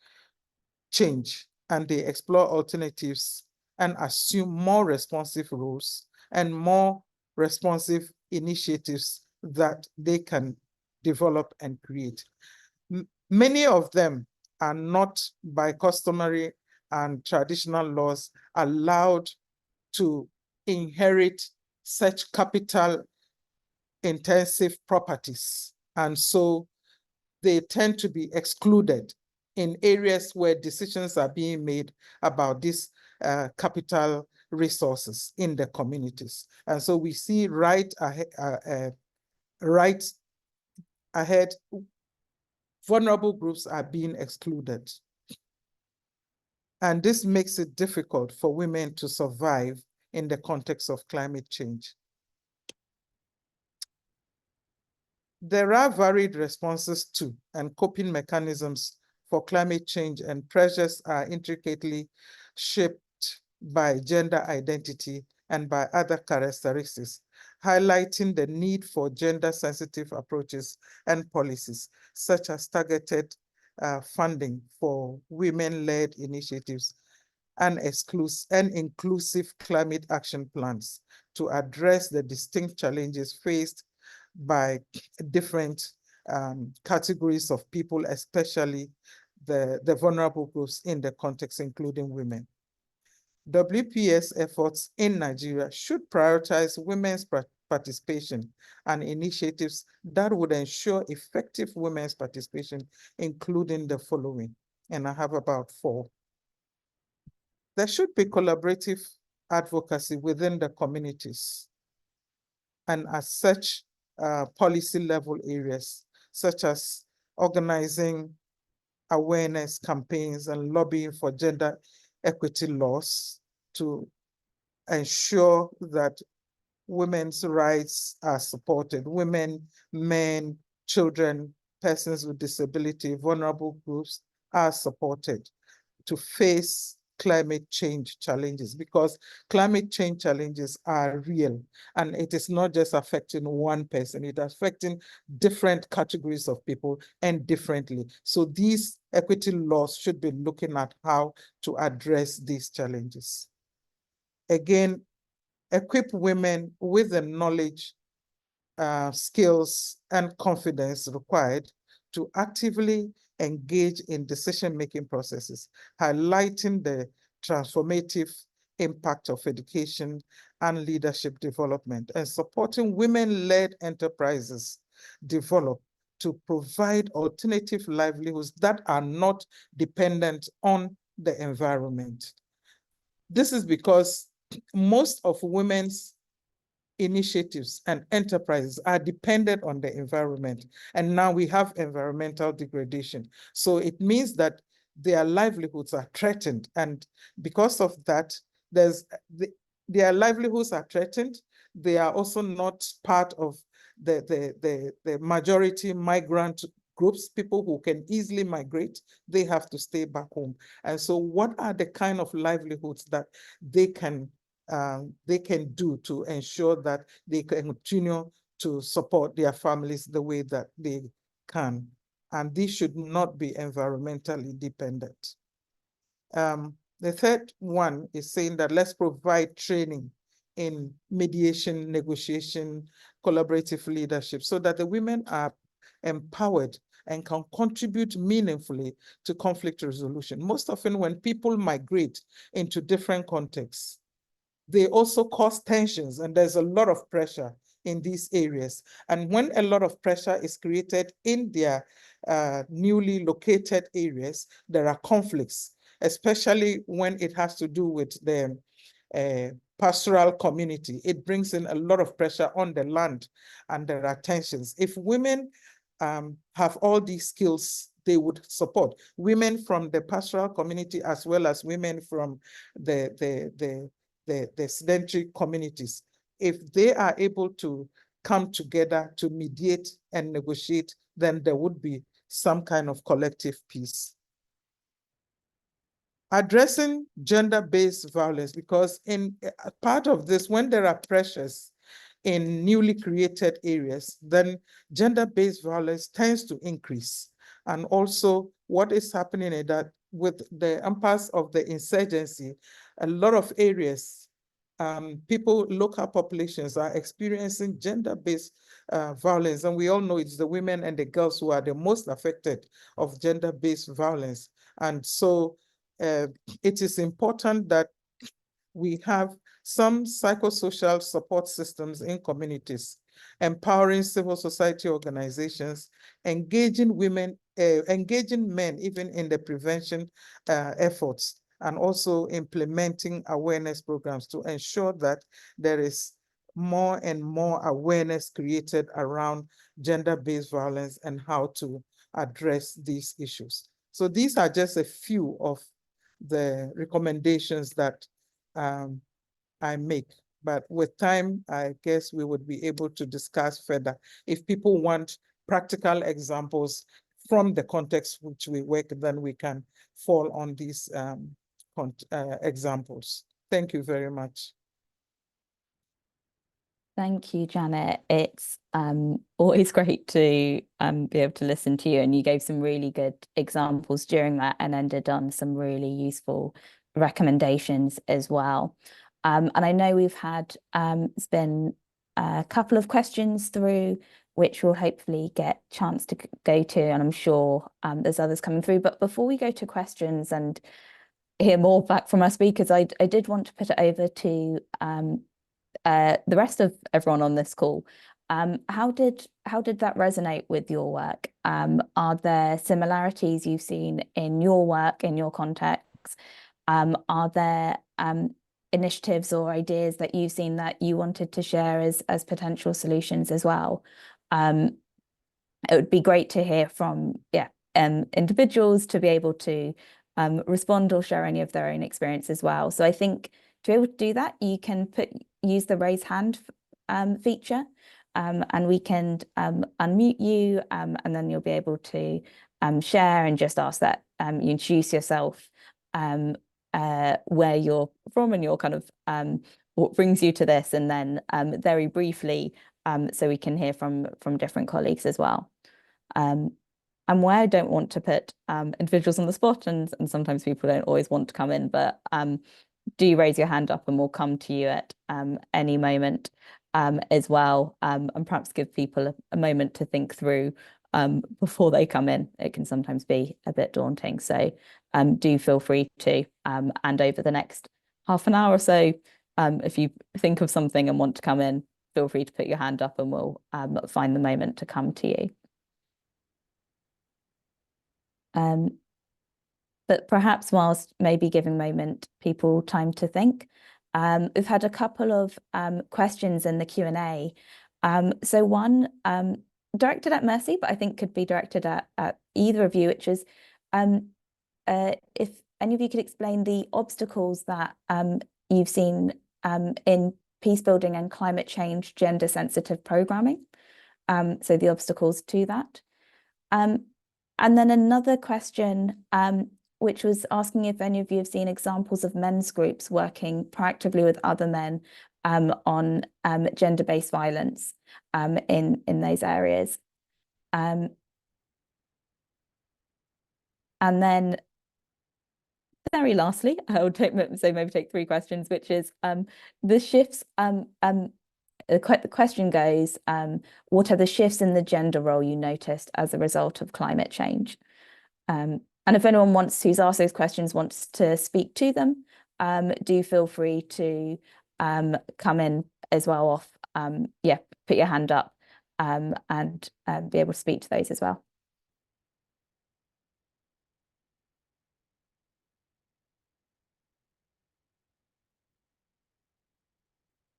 change, and they explore alternatives and assume more responsive roles and more responsive initiatives that they can develop and create. Many of them are not, by customary and traditional laws, allowed to inherit such capital-intensive properties. And so they tend to be excluded in areas where decisions are being made about these capital resources in the communities. And so we see right ahead, vulnerable groups are being excluded. And this makes it difficult for women to survive in the context of climate change. There are varied responses to and coping mechanisms for climate change, and pressures are intricately shaped by gender identity and by other characteristics, highlighting the need for gender-sensitive approaches and policies, such as targeted funding for women-led initiatives and inclusive climate action plans to address the distinct challenges faced by different categories of people, especially the vulnerable groups in the context, including women. WPS efforts in Nigeria should prioritize women's participation and initiatives that would ensure effective women's participation, including the following, and I have about 4. There should be collaborative advocacy within the communities, and as such, policy level areas, such as organizing awareness campaigns and lobbying for gender equity laws to ensure that women's rights are supported. Women, men, children, persons with disability, vulnerable groups are supported to face climate change challenges, because climate change challenges are real, and it is not just affecting one person, it's affecting different categories of people and differently. So these equity laws should be looking at how to address these challenges. Again, equip women with the knowledge, skills, and confidence required to actively engage in decision-making processes, highlighting the transformative impact of education and leadership development, and supporting women-led enterprises develop to provide alternative livelihoods that are not dependent on the environment. This is because most of women's initiatives and enterprises are dependent on the environment. And now we have environmental degradation. So it means that their livelihoods are threatened. And because of that, their livelihoods are threatened. They are also not part of the majority migrant groups, people who can easily migrate. They have to stay back home. And so what are the kind of livelihoods that they can do to ensure that they can continue to support their families the way that they can? And these should not be environmentally dependent. The third one is saying that let's provide training in mediation, negotiation, collaborative leadership, so that the women are empowered and can contribute meaningfully to conflict resolution. Most often when people migrate into different contexts, they also cause tensions, and there's a lot of pressure in these areas. And when a lot of pressure is created in their newly located areas, there are conflicts, especially when it has to do with the pastoral community. It brings in a lot of pressure on the land, and there are tensions. If women have all these skills, they would support women from the pastoral community as well as women from the sedentary communities. If they are able to come together to mediate and negotiate, then there would be some kind of collective peace. Addressing gender-based violence, because in part of this, when there are pressures in newly created areas, then gender-based violence tends to increase. And also what is happening is that with the impasse of the insurgency, a lot of areas, local populations are experiencing gender-based violence. And we all know it's the women and the girls who are the most affected of gender-based violence. And so it is important that we have some psychosocial support systems in communities, empowering civil society organizations, engaging women, engaging men even in the prevention efforts, and also implementing awareness programs to ensure that there is more and more awareness created around gender-based violence and how to address these issues. So these are just a few of the recommendations that I make. But with time, I guess we would be able to discuss further. If people want practical examples from the context which we work, then we can fall on these examples. Thank you very much. Thank you, Janet. It's always great to be able to listen to you, and you gave some really good examples during that and ended on some really useful recommendations as well. And I know we've had it's been a couple of questions through, which we'll hopefully get a chance to go to, and I'm sure there's others coming through. But before we go to questions and hear more back from our speakers, I did want to put it over to the rest of everyone on this call. How did that resonate with your work? Are there similarities you've seen in your work, in your context? Are there initiatives or ideas that you've seen that you wanted to share as potential solutions as well? It would be great to hear from individuals to be able to respond or share any of their own experience as well. So I think to be able to do that, you can use the raise hand feature, and we can unmute you, and then you'll be able to share and just ask that you introduce yourself, where you're from and your kind of what brings you to this, and then very briefly, so we can hear from different colleagues as well. And where I don't want to put individuals on the spot, and sometimes people don't always want to come in, but do raise your hand up and we'll come to you at any moment as well, and perhaps give people a moment to think through before they come in. It can sometimes be a bit daunting, so do feel free to, and over the next half an hour or so, if you think of something and want to come in, feel free to put your hand up and we'll find the moment to come to you. But perhaps whilst maybe giving people time to think, we've had a couple of questions in the Q&A. So one directed at Mercy, but I think could be directed at either of you, which is if any of you could explain the obstacles that you've seen in peace building and climate change gender sensitive programming. So the obstacles to that. And then another question, which was asking if any of you have seen examples of men's groups working proactively with other men on gender-based violence in those areas. And then very lastly, I would maybe take three questions, which is the shifts. The question goes, what are the shifts in the gender role you noticed as a result of climate change? And if anyone who's asked those questions wants to speak to them, do feel free to come in as well put your hand up and be able to speak to those as well.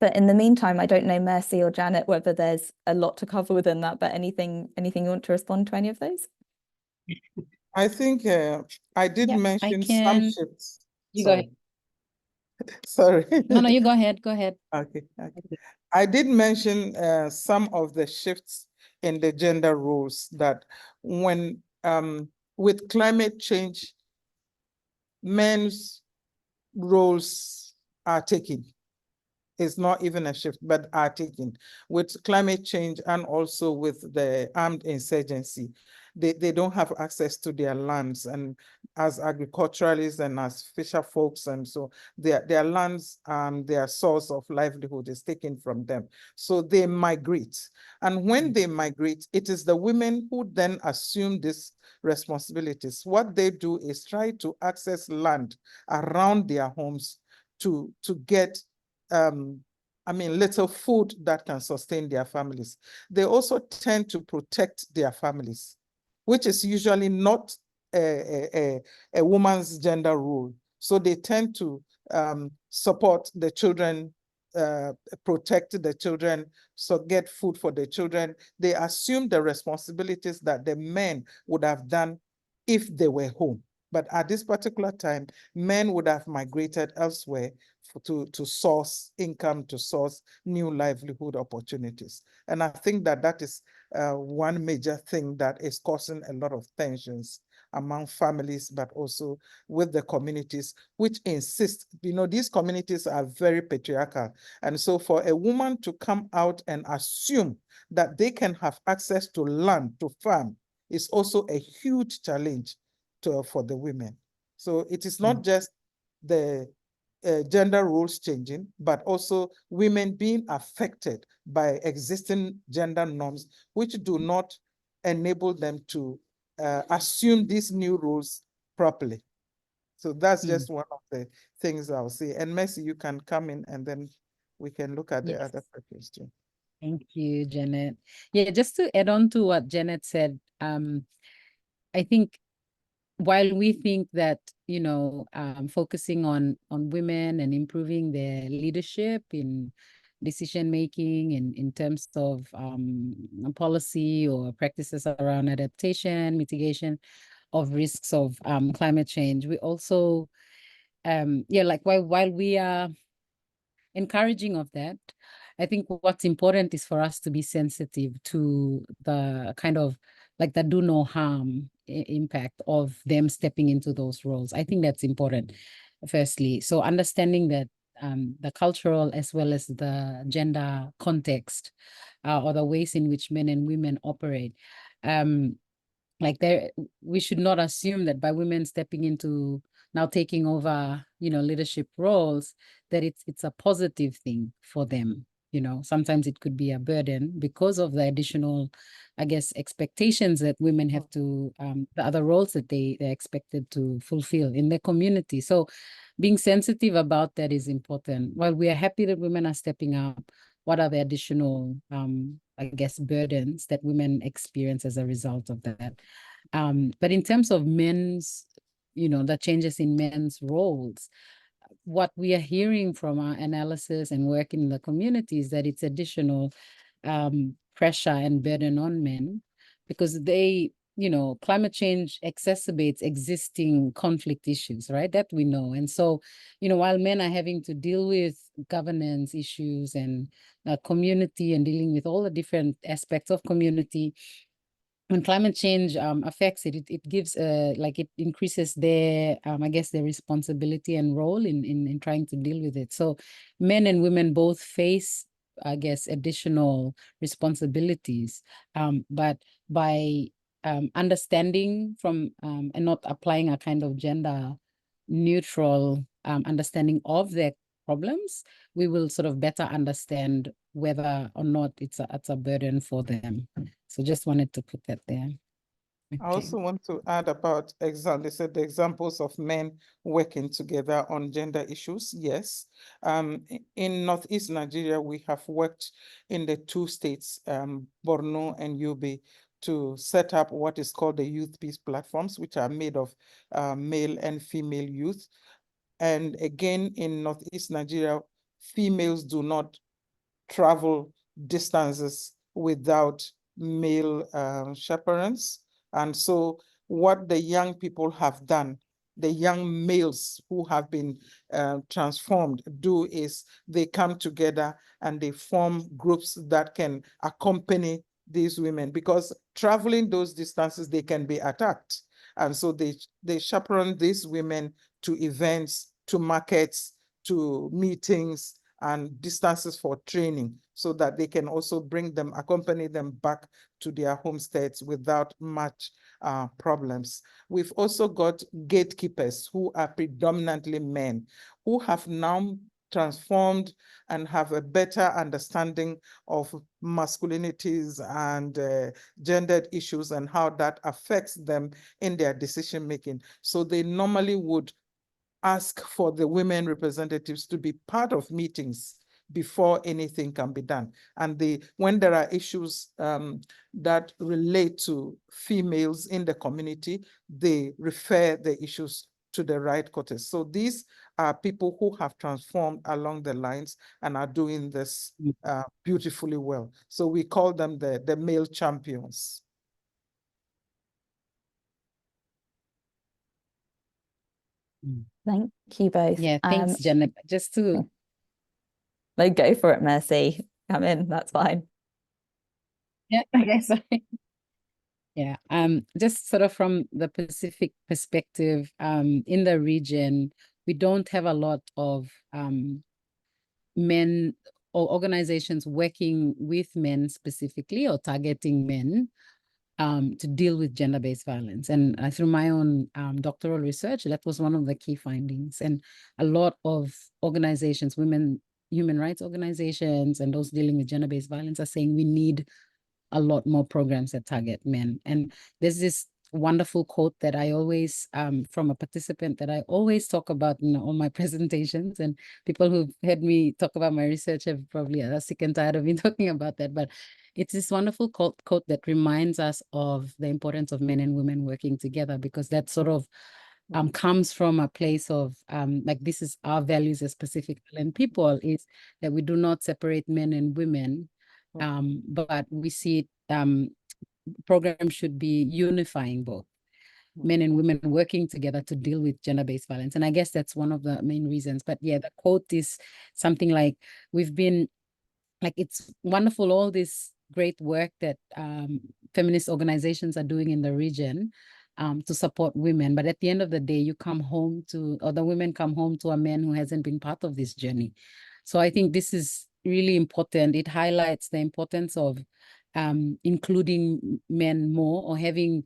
But in the meantime, I don't know, Mercy or Janet, whether there's a lot to cover within that, but anything you want to respond to any of those? I think I did mention some shifts. You go ahead. Sorry. No, you go ahead. Go ahead. Okay. I did mention some of the shifts in the gender roles that when with climate change, men's roles are taken. It's not even a shift, but are taken with climate change and also with the armed insurgency. They don't have access to their lands, and as agriculturalists and as fisher folks, and so their lands and their source of livelihood is taken from them. So they migrate. And when they migrate, it is the women who then assume these responsibilities. What they do is try to access land around their homes to get little food that can sustain their families. They also tend to protect their families, which is usually not a woman's gender role. So they tend to support the children, protect the children, so get food for the children. They assume the responsibilities that the men would have done if they were home. But at this particular time, men would have migrated elsewhere to source income, to source new livelihood opportunities. And I think that is one major thing that is causing a lot of tensions among families, but also with the communities, which insist, these communities are very patriarchal. And so for a woman to come out and assume that they can have access to land, to farm, is also a huge challenge for the women. So it is not just the gender roles changing, but also women being affected by existing gender norms, which do not enable them to assume these new roles properly. So that's just one of the things I'll say. And Mercy, you can come in and then we can look at the other question. Thank you, Janet. Yeah, just to add on to what Janet said, I think while we think that, focusing on women and improving their leadership in decision-making in terms of policy or practices around adaptation, mitigation of risks of climate change, we also, while we are encouraging of that, I think what's important is for us to be sensitive to the kind of the do no harm impact of them stepping into those roles. I think that's important, firstly. So understanding that the cultural as well as the gender context or the ways in which men and women operate, we should not assume that by women stepping into now taking over, leadership roles, that it's a positive thing for them. Sometimes it could be a burden because of the additional, I guess, expectations that women have to, the other roles that they're expected to fulfill in their community. So being sensitive about that is important. While we are happy that women are stepping up, what are the additional, I guess, burdens that women experience as a result of that? But in terms of men's, the changes in men's roles, what we are hearing from our analysis and work in the community is that it's additional pressure and burden on men because they, climate change exacerbates existing conflict issues, right? That we know. And so, while men are having to deal with governance issues and community and dealing with all the different aspects of community, when climate change affects it, it gives it increases their I guess their responsibility and role in trying to deal with it. So men and women both face, I guess, additional responsibilities, but by understanding from and not applying a kind of gender neutral understanding of their problems, we will sort of better understand whether or not it's a burden for them. So just wanted to put that there. I Okay. also want to add about they said the examples of men working together on gender issues. Yes. In Northeast Nigeria, we have worked in the two states, Borno and Yobe, to set up what is called the youth peace platforms, which are made of male and female youth. And again, in Northeast Nigeria, females do not travel distances without male chaperones. And so what the young people have done, the young males who have been transformed do is they come together and they form groups that can accompany these women, because traveling those distances, they can be attacked. And so they chaperone these women to events, to markets, to meetings, and distances for training, so that they can also accompany them back to their homesteads without much problems. We've also got gatekeepers who are predominantly men, who have now transformed and have a better understanding of masculinities and gendered issues and how that affects them in their decision making. So they normally would ask for the women representatives to be part of meetings before anything can be done. And when there are issues that relate to females in the community, they refer the issues to the right quarters. So these are people who have transformed along the lines and are doing this beautifully well. So we call them the male champions. Thank you both. Yeah, thanks, Janet. Just to like, go for it, Mercy. Come in, that's fine. yeah, okay, sorry. Yeah, just sort of from the Pacific perspective, in the region, we don't have a lot of men or organizations working with men specifically or targeting men to deal with gender-based violence. And through my own doctoral research, that was one of the key findings. And a lot of organizations, human rights organizations, and those dealing with gender-based violence are saying we need a lot more programs that target men. And there's this wonderful quote that I always, from a participant that I always talk about in all my presentations, and people who've heard me talk about my research have probably are sick and tired of me talking about that, but it's this wonderful quote that reminds us of the importance of men and women working together, because that sort of comes from a place of like, this is our values as Pacific Island people, is that we do not separate men and women, but we see it, programs should be unifying both men and women working together to deal with gender-based violence. And I guess that's one of the main reasons. But yeah, the quote is something like, we've been like, it's wonderful, all this great work that feminist organizations are doing in the region to support women. But at the end of the day, you come home to, or the women come home to a man who hasn't been part of this journey. So I think this is really important. It highlights the importance of including men more, or having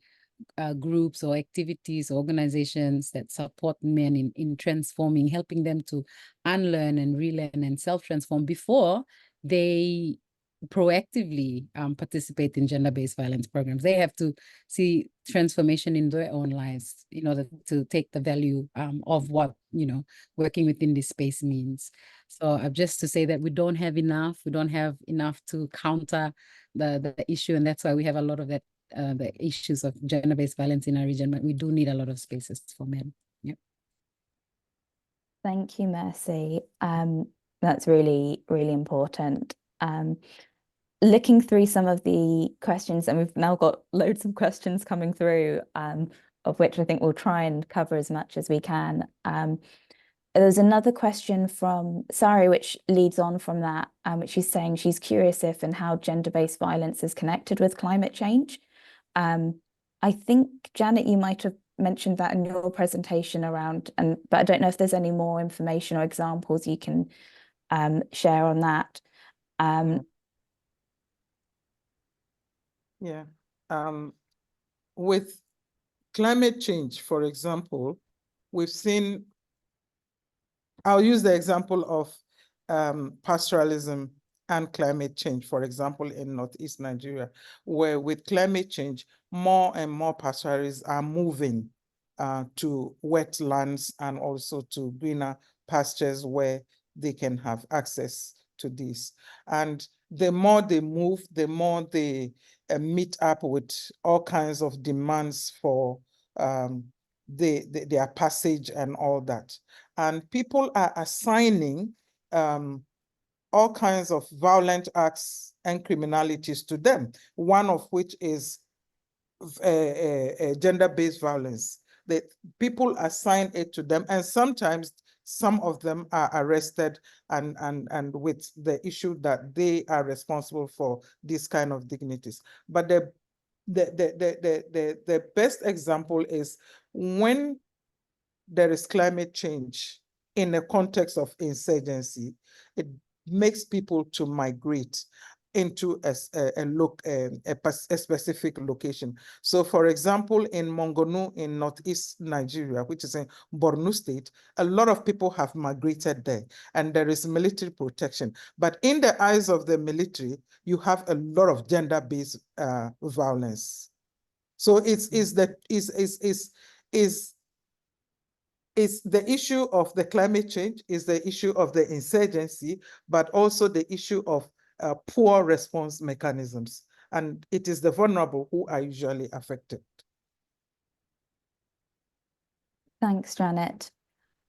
groups or activities, organizations that support men in transforming, helping them to unlearn and relearn and self-transform before they proactively participate in gender-based violence programs. They have to see transformation in their own lives in order to take the value of what, working within this space means. So just to say that we don't have enough to counter the issue, and that's why we have a lot of that the issues of gender-based violence in our region, but we do need a lot of spaces for men. Yeah. Thank you, Mercy. That's really, really important. Looking through some of the questions, and we've now got loads of questions coming through, of which I think we'll try and cover as much as we can. There's another question from Sari, which leads on from that, which she's saying she's curious if and how gender-based violence is connected with climate change. I think, Janet, you might have mentioned that in your presentation around, but I don't know if there's any more information or examples you can share on that. Yeah. With climate change, for example, we've seen, I'll use the example of pastoralism and climate change, for example, in Northeast Nigeria, where with climate change, more and more pastoralists are moving to wetlands and also to greener pastures where they can have access to this. And the more they move, the more they meet up with all kinds of demands for their passage and all that. And people are assigning all kinds of violent acts and criminalities to them, one of which is gender-based violence. That people assign it to them, and sometimes some of them are arrested and with the issue that they are responsible for these kind of dignities. But the best example is when there is climate change in the context of insurgency, it makes people to migrate into a specific location. So for example, in Mongonu in Northeast Nigeria, which is in Borno State, a lot of people have migrated there and there is military protection. But in the eyes of the military, you have a lot of gender-based violence. So it's the issue of the climate change, is the issue of the insurgency, but also the issue of poor response mechanisms. And it is the vulnerable who are usually affected. Thanks, Janet.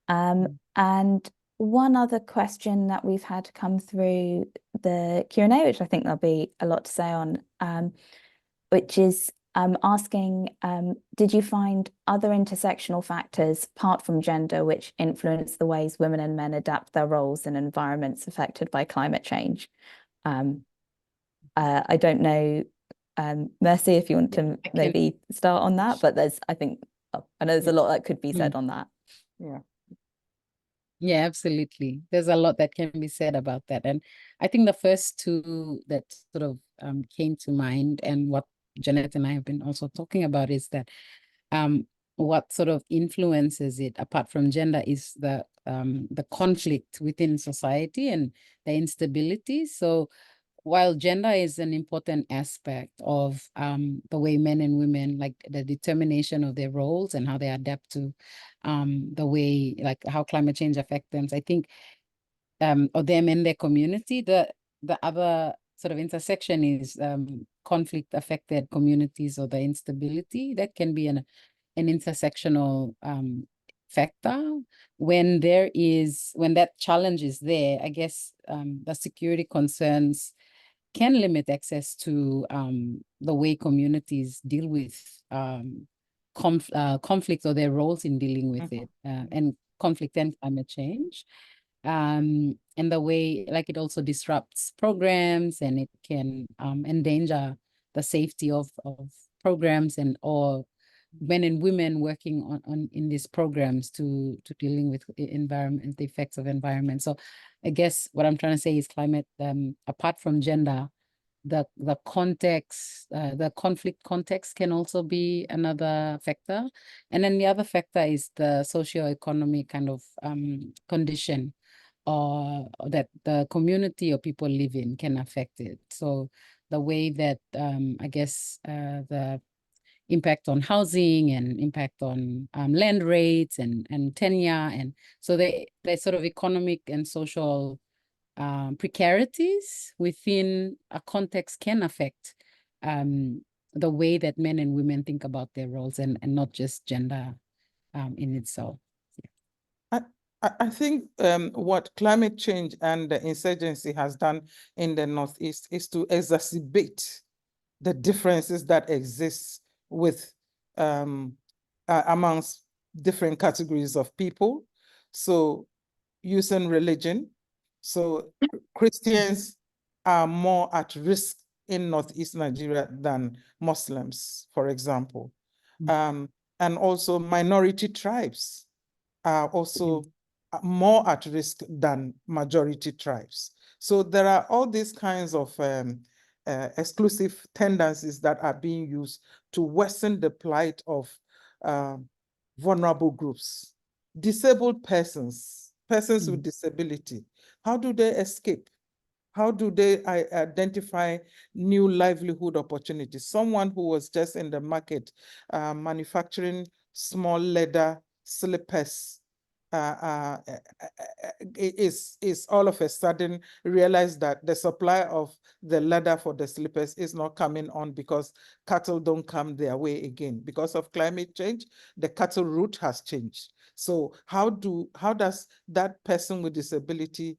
And one other question that we've had come through the Q&A, which I think there'll be a lot to say on, which is asking, did you find other intersectional factors apart from gender which influence the ways women and men adapt their roles in environments affected by climate change? I don't know, Mercy, if you want to maybe start on that, but I know there's a lot that could be said on that. Yeah, absolutely. There's a lot that can be said about that. And I think the first two that sort of came to mind, and what Janet and I have been also talking about, is that what sort of influences it apart from gender is the conflict within society and the instability. So while gender is an important aspect of the way men and women, like the determination of their roles and how they adapt to the way, like how climate change affects them, I think, or them and their community, the other sort of intersection is conflict affected communities or the instability. That can be an intersectional factor. When that challenge is there, I guess the security concerns can limit access to the way communities deal with conflict or their roles in dealing with it, and conflict and climate change. And the way, like, it also disrupts programs, and it can endanger the safety of programs or men and women working on in these programs to dealing with environment, the effects of environment. So I guess what I'm trying to say is climate, apart from gender, the context, the conflict context can also be another factor. And then the other factor is the socioeconomic kind of condition or that the community or people live in can affect it. So the way that I guess the impact on housing and impact on land rates and tenure, and so the sort of economic and social precarities within a context can affect the way that men and women think about their roles, and not just gender in itself. I think what climate change and the insurgency has done in the Northeast is to exacerbate the differences that exist with amongst different categories of people. So using religion, so Christians are more at risk in Northeast Nigeria than Muslims, for example. And also minority tribes are also more at risk than majority tribes. So there are all these kinds of exclusive tendencies that are being used to worsen the plight of vulnerable groups. Disabled persons with disability, how do they escape? How do they identify new livelihood opportunities? Someone who was just in the market manufacturing small leather slippers is all of a sudden realized that the supply of the leather for the slippers is not coming on because cattle don't come their way again. Because of climate change, the cattle route has changed. So how does that person with disability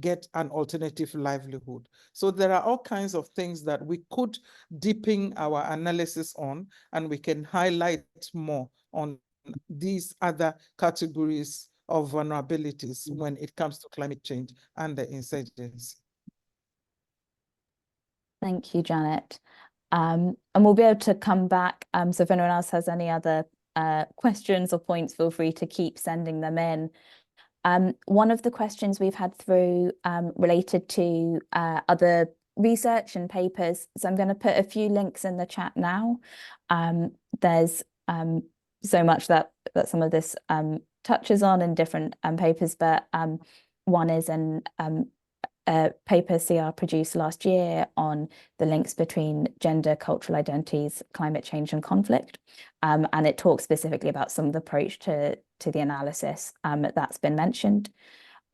get an alternative livelihood? So there are all kinds of things that we could deepen our analysis on, and we can highlight more on these other categories of vulnerabilities when it comes to climate change and the insurgency. Thank you, Janet. And we'll be able to come back. So if anyone else has any other questions or points, feel free to keep sending them in. One of the questions we've had through related to other research and papers. So I'm going to put a few links in the chat now. There's so much that some of this touches on in different papers, but one is a paper CR produced last year on the links between gender, cultural identities, climate change and conflict. And it talks specifically about some of the approach to the analysis that's been mentioned.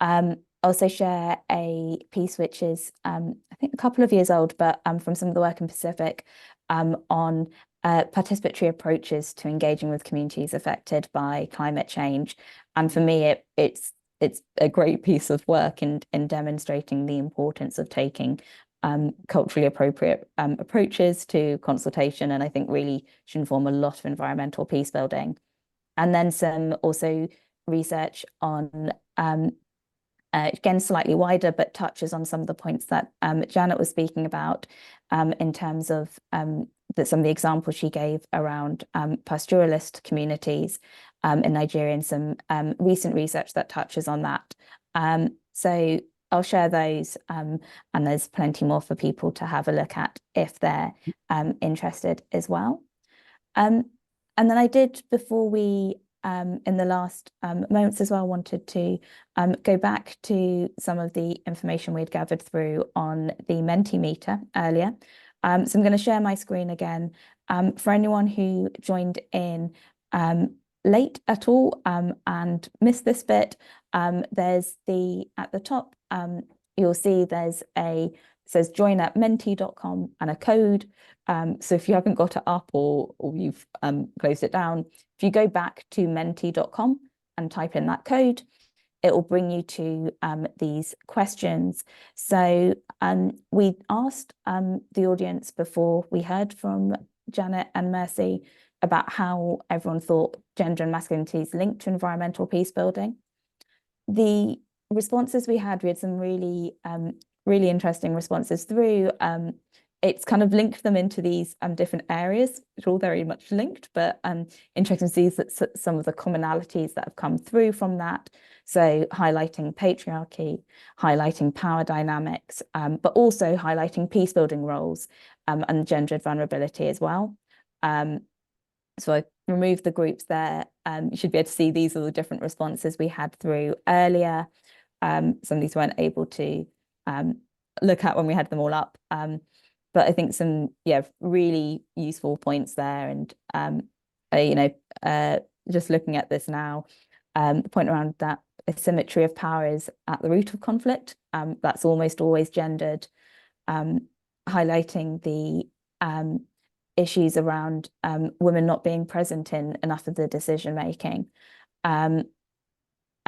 I'll also share a piece which is, I think, a couple of years old, but from some of the work in Pacific on participatory approaches to engaging with communities affected by climate change. And for me, it's a great piece of work in demonstrating the importance of taking culturally appropriate approaches to consultation, and I think really should inform a lot of environmental peace building. And then some also research on, again, slightly wider, but touches on some of the points that Janet was speaking about in terms of that some of the examples she gave around pastoralist communities in Nigeria, and some recent research that touches on that. So I'll share those, and there's plenty more for people to have a look at if they're interested as well. And then I did, before we, in the last moments as well, wanted to go back to some of the information we'd gathered through on the Mentimeter earlier. So I'm going to share my screen again. For anyone who joined in late at all and missed this bit, there's at the top, you'll see there's it says join at menti.com and a code. So if you haven't got it up or you've closed it down, if you go back to menti.com and type in that code, it will bring you to these questions. So we asked the audience before we heard from Janet and Mercy about how everyone thought gender and masculinities linked to environmental peace building. The responses we had some really interesting responses through. It's kind of linked them into these different areas, which are all very much linked, but interesting to see that some of the commonalities that have come through from that. So highlighting patriarchy, highlighting power dynamics, but also highlighting peace building roles and gendered vulnerability as well. So I removed the groups there. You should be able to see these are the different responses we had through earlier. Some of these weren't able to look at when we had them all up. But I think some, really useful points there. And, just looking at this now, the point around that asymmetry of power is at the root of conflict. That's almost always gendered, highlighting the issues around women not being present in enough of the decision making.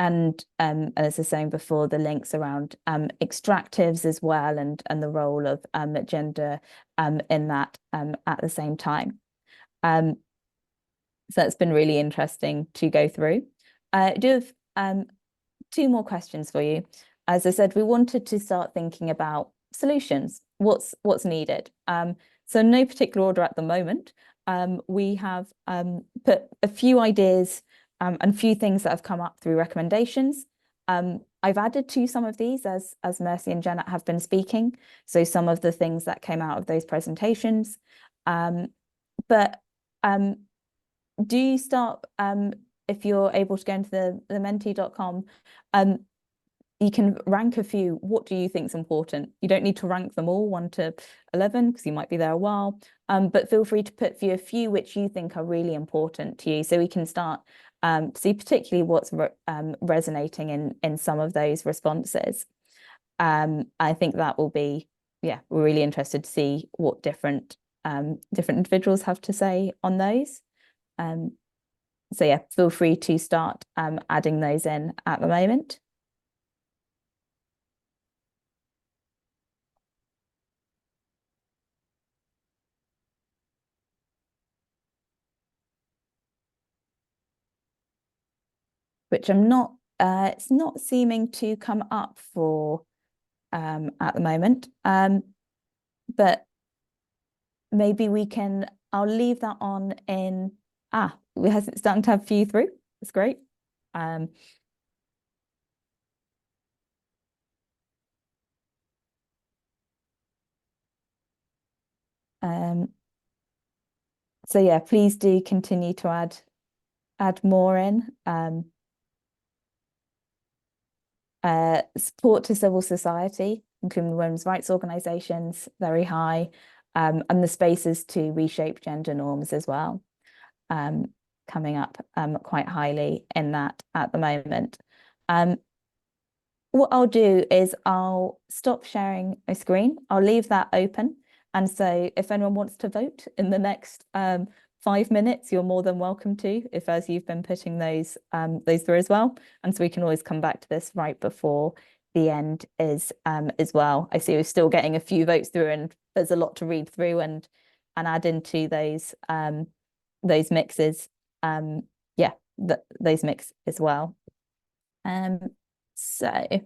And as I was saying before, the links around extractives as well, and the role of gender in that at the same time. So that's been really interesting to go through. I do have two more questions for you. As I said, we wanted to start thinking about solutions. What's needed? So no particular order at the moment. We have put a few ideas and a few things that have come up through recommendations. I've added to some of these as Mercy and Janet have been speaking. So some of the things that came out of those presentations. But do start, if you're able to go into the menti.com, you can rank a few. What do you think is important? You don't need to rank them all 1 to 11 because you might be there a while. But feel free to put a few which you think are really important to you, so we can start see particularly what's resonating in some of those responses. I think that will be, yeah, we're really interested to see what different individuals have to say on those. So yeah, feel free to start adding those in at the moment. Which I'm not, it's not seeming to come up for at the moment. But maybe we can, I'll leave that on in, we're starting to have a few through. That's great. So yeah, please do continue to add more in. Support to civil society, including women's rights organisations, very high, and the spaces to reshape gender norms as well, coming up quite highly in that at the moment. What I'll do is I'll stop sharing my screen. I'll leave that open. And so if anyone wants to vote in the next 5 minutes, you're more than welcome to, if as you've been putting those through as well. And so we can always come back to this right before the end as well. I see we're still getting a few votes through, and there's a lot to read through and add into those mixes. Yeah, those mix as well. So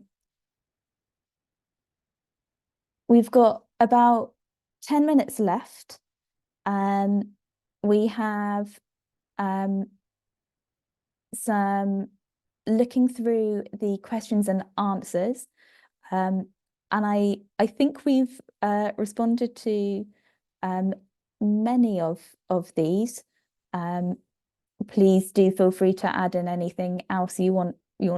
we've got about 10 minutes left. We have some looking through the questions and answers. And I think we've responded to many of these. Please do feel free to add in anything else you want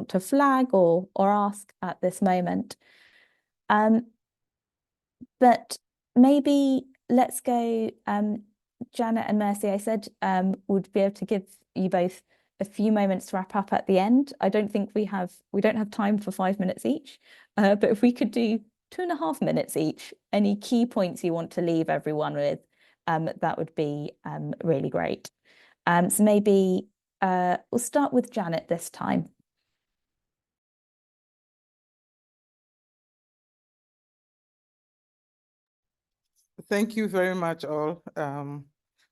to flag or ask at this moment. But maybe let's go, Janet and Mercy, I said would be able to give you both a few moments to wrap up at the end. I don't think we don't have time for 5 minutes each, but if we could do 2.5 minutes each, any key points you want to leave everyone with, that would be really great. So maybe we'll start with Janet this time. Thank you very much all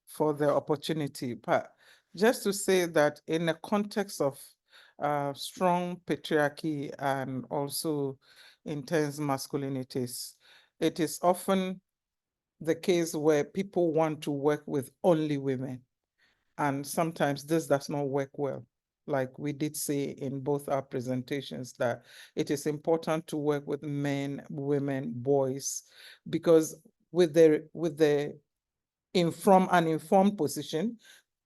for the opportunity. But just to say that in the context of strong patriarchy and also intense masculinities, it is often the case where people want to work with only women. And sometimes this does not work well. Like we did say in both our presentations, that it is important to work with men, women, boys, because with the uninformed position,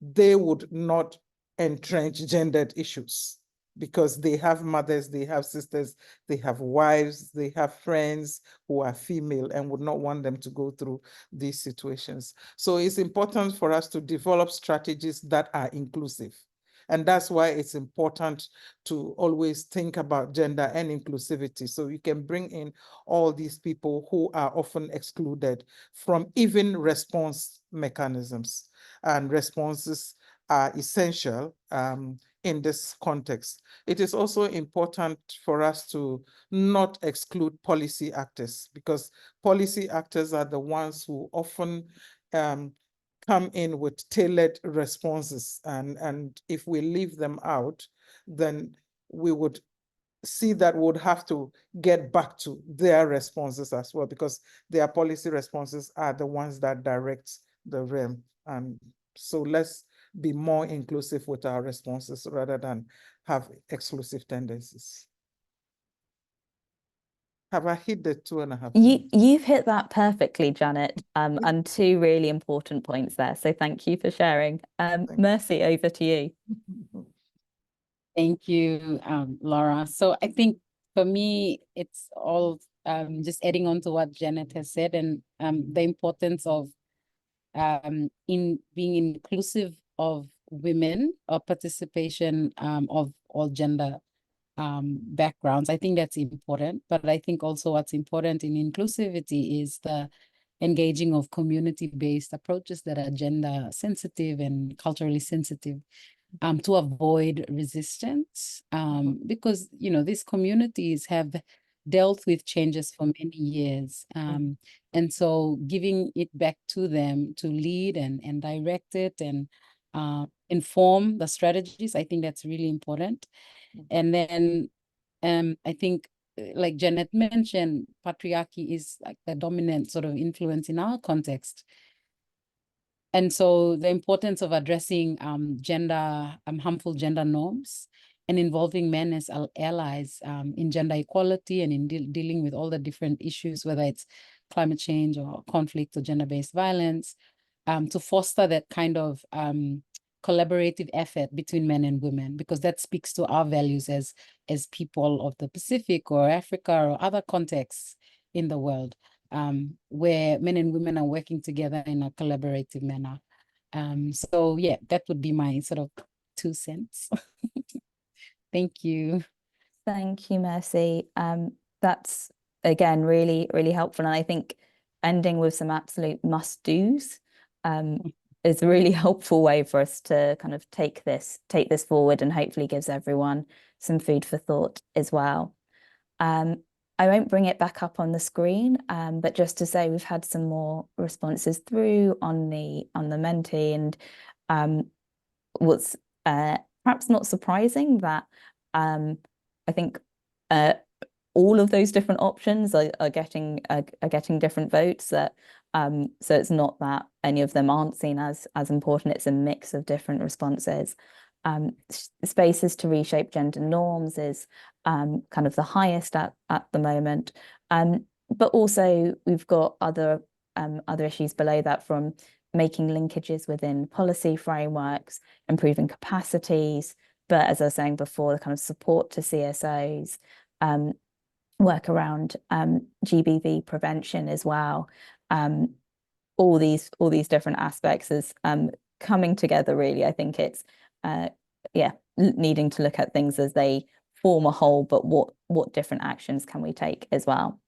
they would not entrench gendered issues because they have mothers, they have sisters, they have wives, they have friends who are female and would not want them to go through these situations. So it's important for us to develop strategies that are inclusive. And that's why it's important to always think about gender and inclusivity. So you can bring in all these people who are often excluded from even response mechanisms. And responses are essential in this context. It is also important for us to not exclude policy actors, because policy actors are the ones who often come in with tailored responses. And if we leave them out, then we would see that we would have to get back to their responses as well, because their policy responses are the ones that direct the realm. And so let's be more inclusive with our responses rather than have exclusive tendencies. Have I hit the 2.5 minutes? You've hit that perfectly, Janet, and 2 really important points there. So thank you for sharing. Mercy, over to you. Thank you, Laura. So I think for me, it's all just adding on to what Janet has said, and the importance of in being inclusive of women or participation of all gender backgrounds. I think that's important, but I think also what's important in inclusivity is the engaging of community-based approaches that are gender sensitive and culturally sensitive, to avoid resistance, because, you know, these communities have dealt with changes for many years. And so giving it back to them to lead and direct it and inform the strategies, I think that's really important. And then I think, like Janet mentioned, patriarchy is like the dominant sort of influence in our context. And so the importance of addressing harmful gender norms and involving men as allies in gender equality and in dealing with all the different issues, whether it's climate change or conflict or gender-based violence, to foster that kind of collaborative effort between men and women, because that speaks to our values as people of the Pacific or Africa or other contexts in the world, where men and women are working together in a collaborative manner. So yeah, that would be my sort of 2 cents. Thank you. Thank you, Mercy. That's, again, really, really helpful. And I think ending with some absolute must-dos is a really helpful way for us to kind of take this forward, and hopefully gives everyone some food for thought as well. I won't bring it back up on the screen, but just to say we've had some more responses through on the Menti, and what's perhaps not surprising that I think all of those different options are getting different votes. That so it's not that any of them aren't seen as important. It's a mix of different responses. Spaces to reshape gender norms is kind of the highest at the moment, but also we've got other issues below that, from making linkages within policy frameworks, improving capacities, but as I was saying before, the kind of support to CSOs, work around GBV prevention as well. All these different aspects is coming together, really. I think it's needing to look at things as they form a whole, but what different actions can we take as well.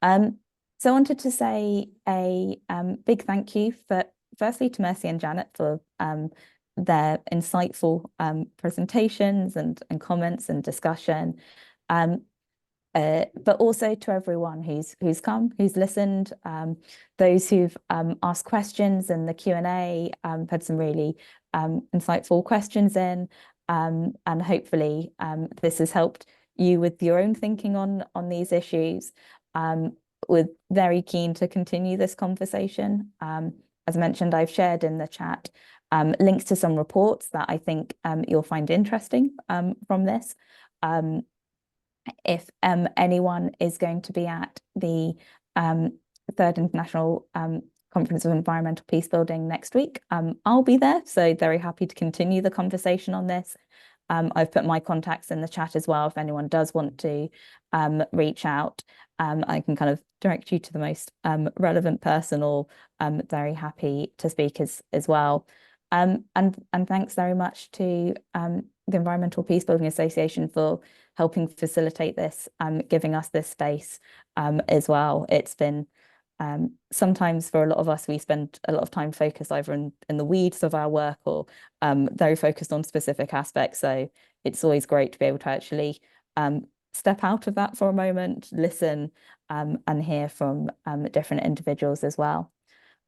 So I wanted to say a big thank you firstly to Mercy and Janet for their insightful presentations and comments and discussion, but also to everyone who's come, who's listened, those who've asked questions in the Q&A, had some really insightful questions in, and hopefully this has helped you with your own thinking on these issues. We're very keen to continue this conversation. As mentioned, I've shared in the chat links to some reports that I think you'll find interesting from this. If anyone is going to be at the 3rd International Conference of Environmental Peacebuilding next week, I'll be there, so very happy to continue the conversation on this. I've put my contacts in the chat as well. If anyone does want to reach out, I can kind of direct you to the most relevant person, or very happy to speak as well. And thanks very much to the Environmental Peacebuilding Association for helping facilitate this, giving us this space as well. It's been sometimes for a lot of us, we spend a lot of time focused either in the weeds of our work, or very focused on specific aspects. So it's always great to be able to actually step out of that for a moment, listen, and hear from different individuals as well.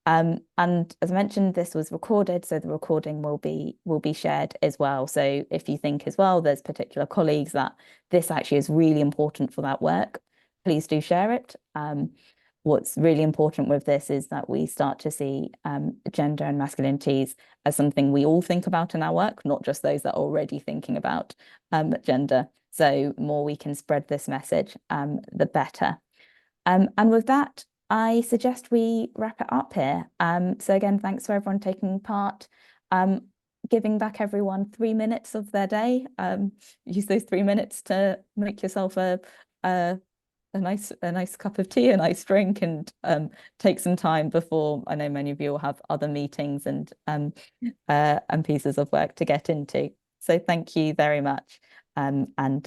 And as mentioned, this was recorded, so the recording will be shared as well. So if you think as well, there's particular colleagues that this actually is really important for that work, please do share it. What's really important with this is that we start to see gender and masculinities as something we all think about in our work, not just those that are already thinking about gender. So more we can spread this message, the better. And with that, I suggest we wrap it up here. So again, thanks for everyone taking part. giving back everyone 3 minutes of their day. Use those 3 minutes to make yourself a nice cup of tea, a nice drink, and take some time before, I know many of you will have other meetings and pieces of work to get into. So thank you very much. And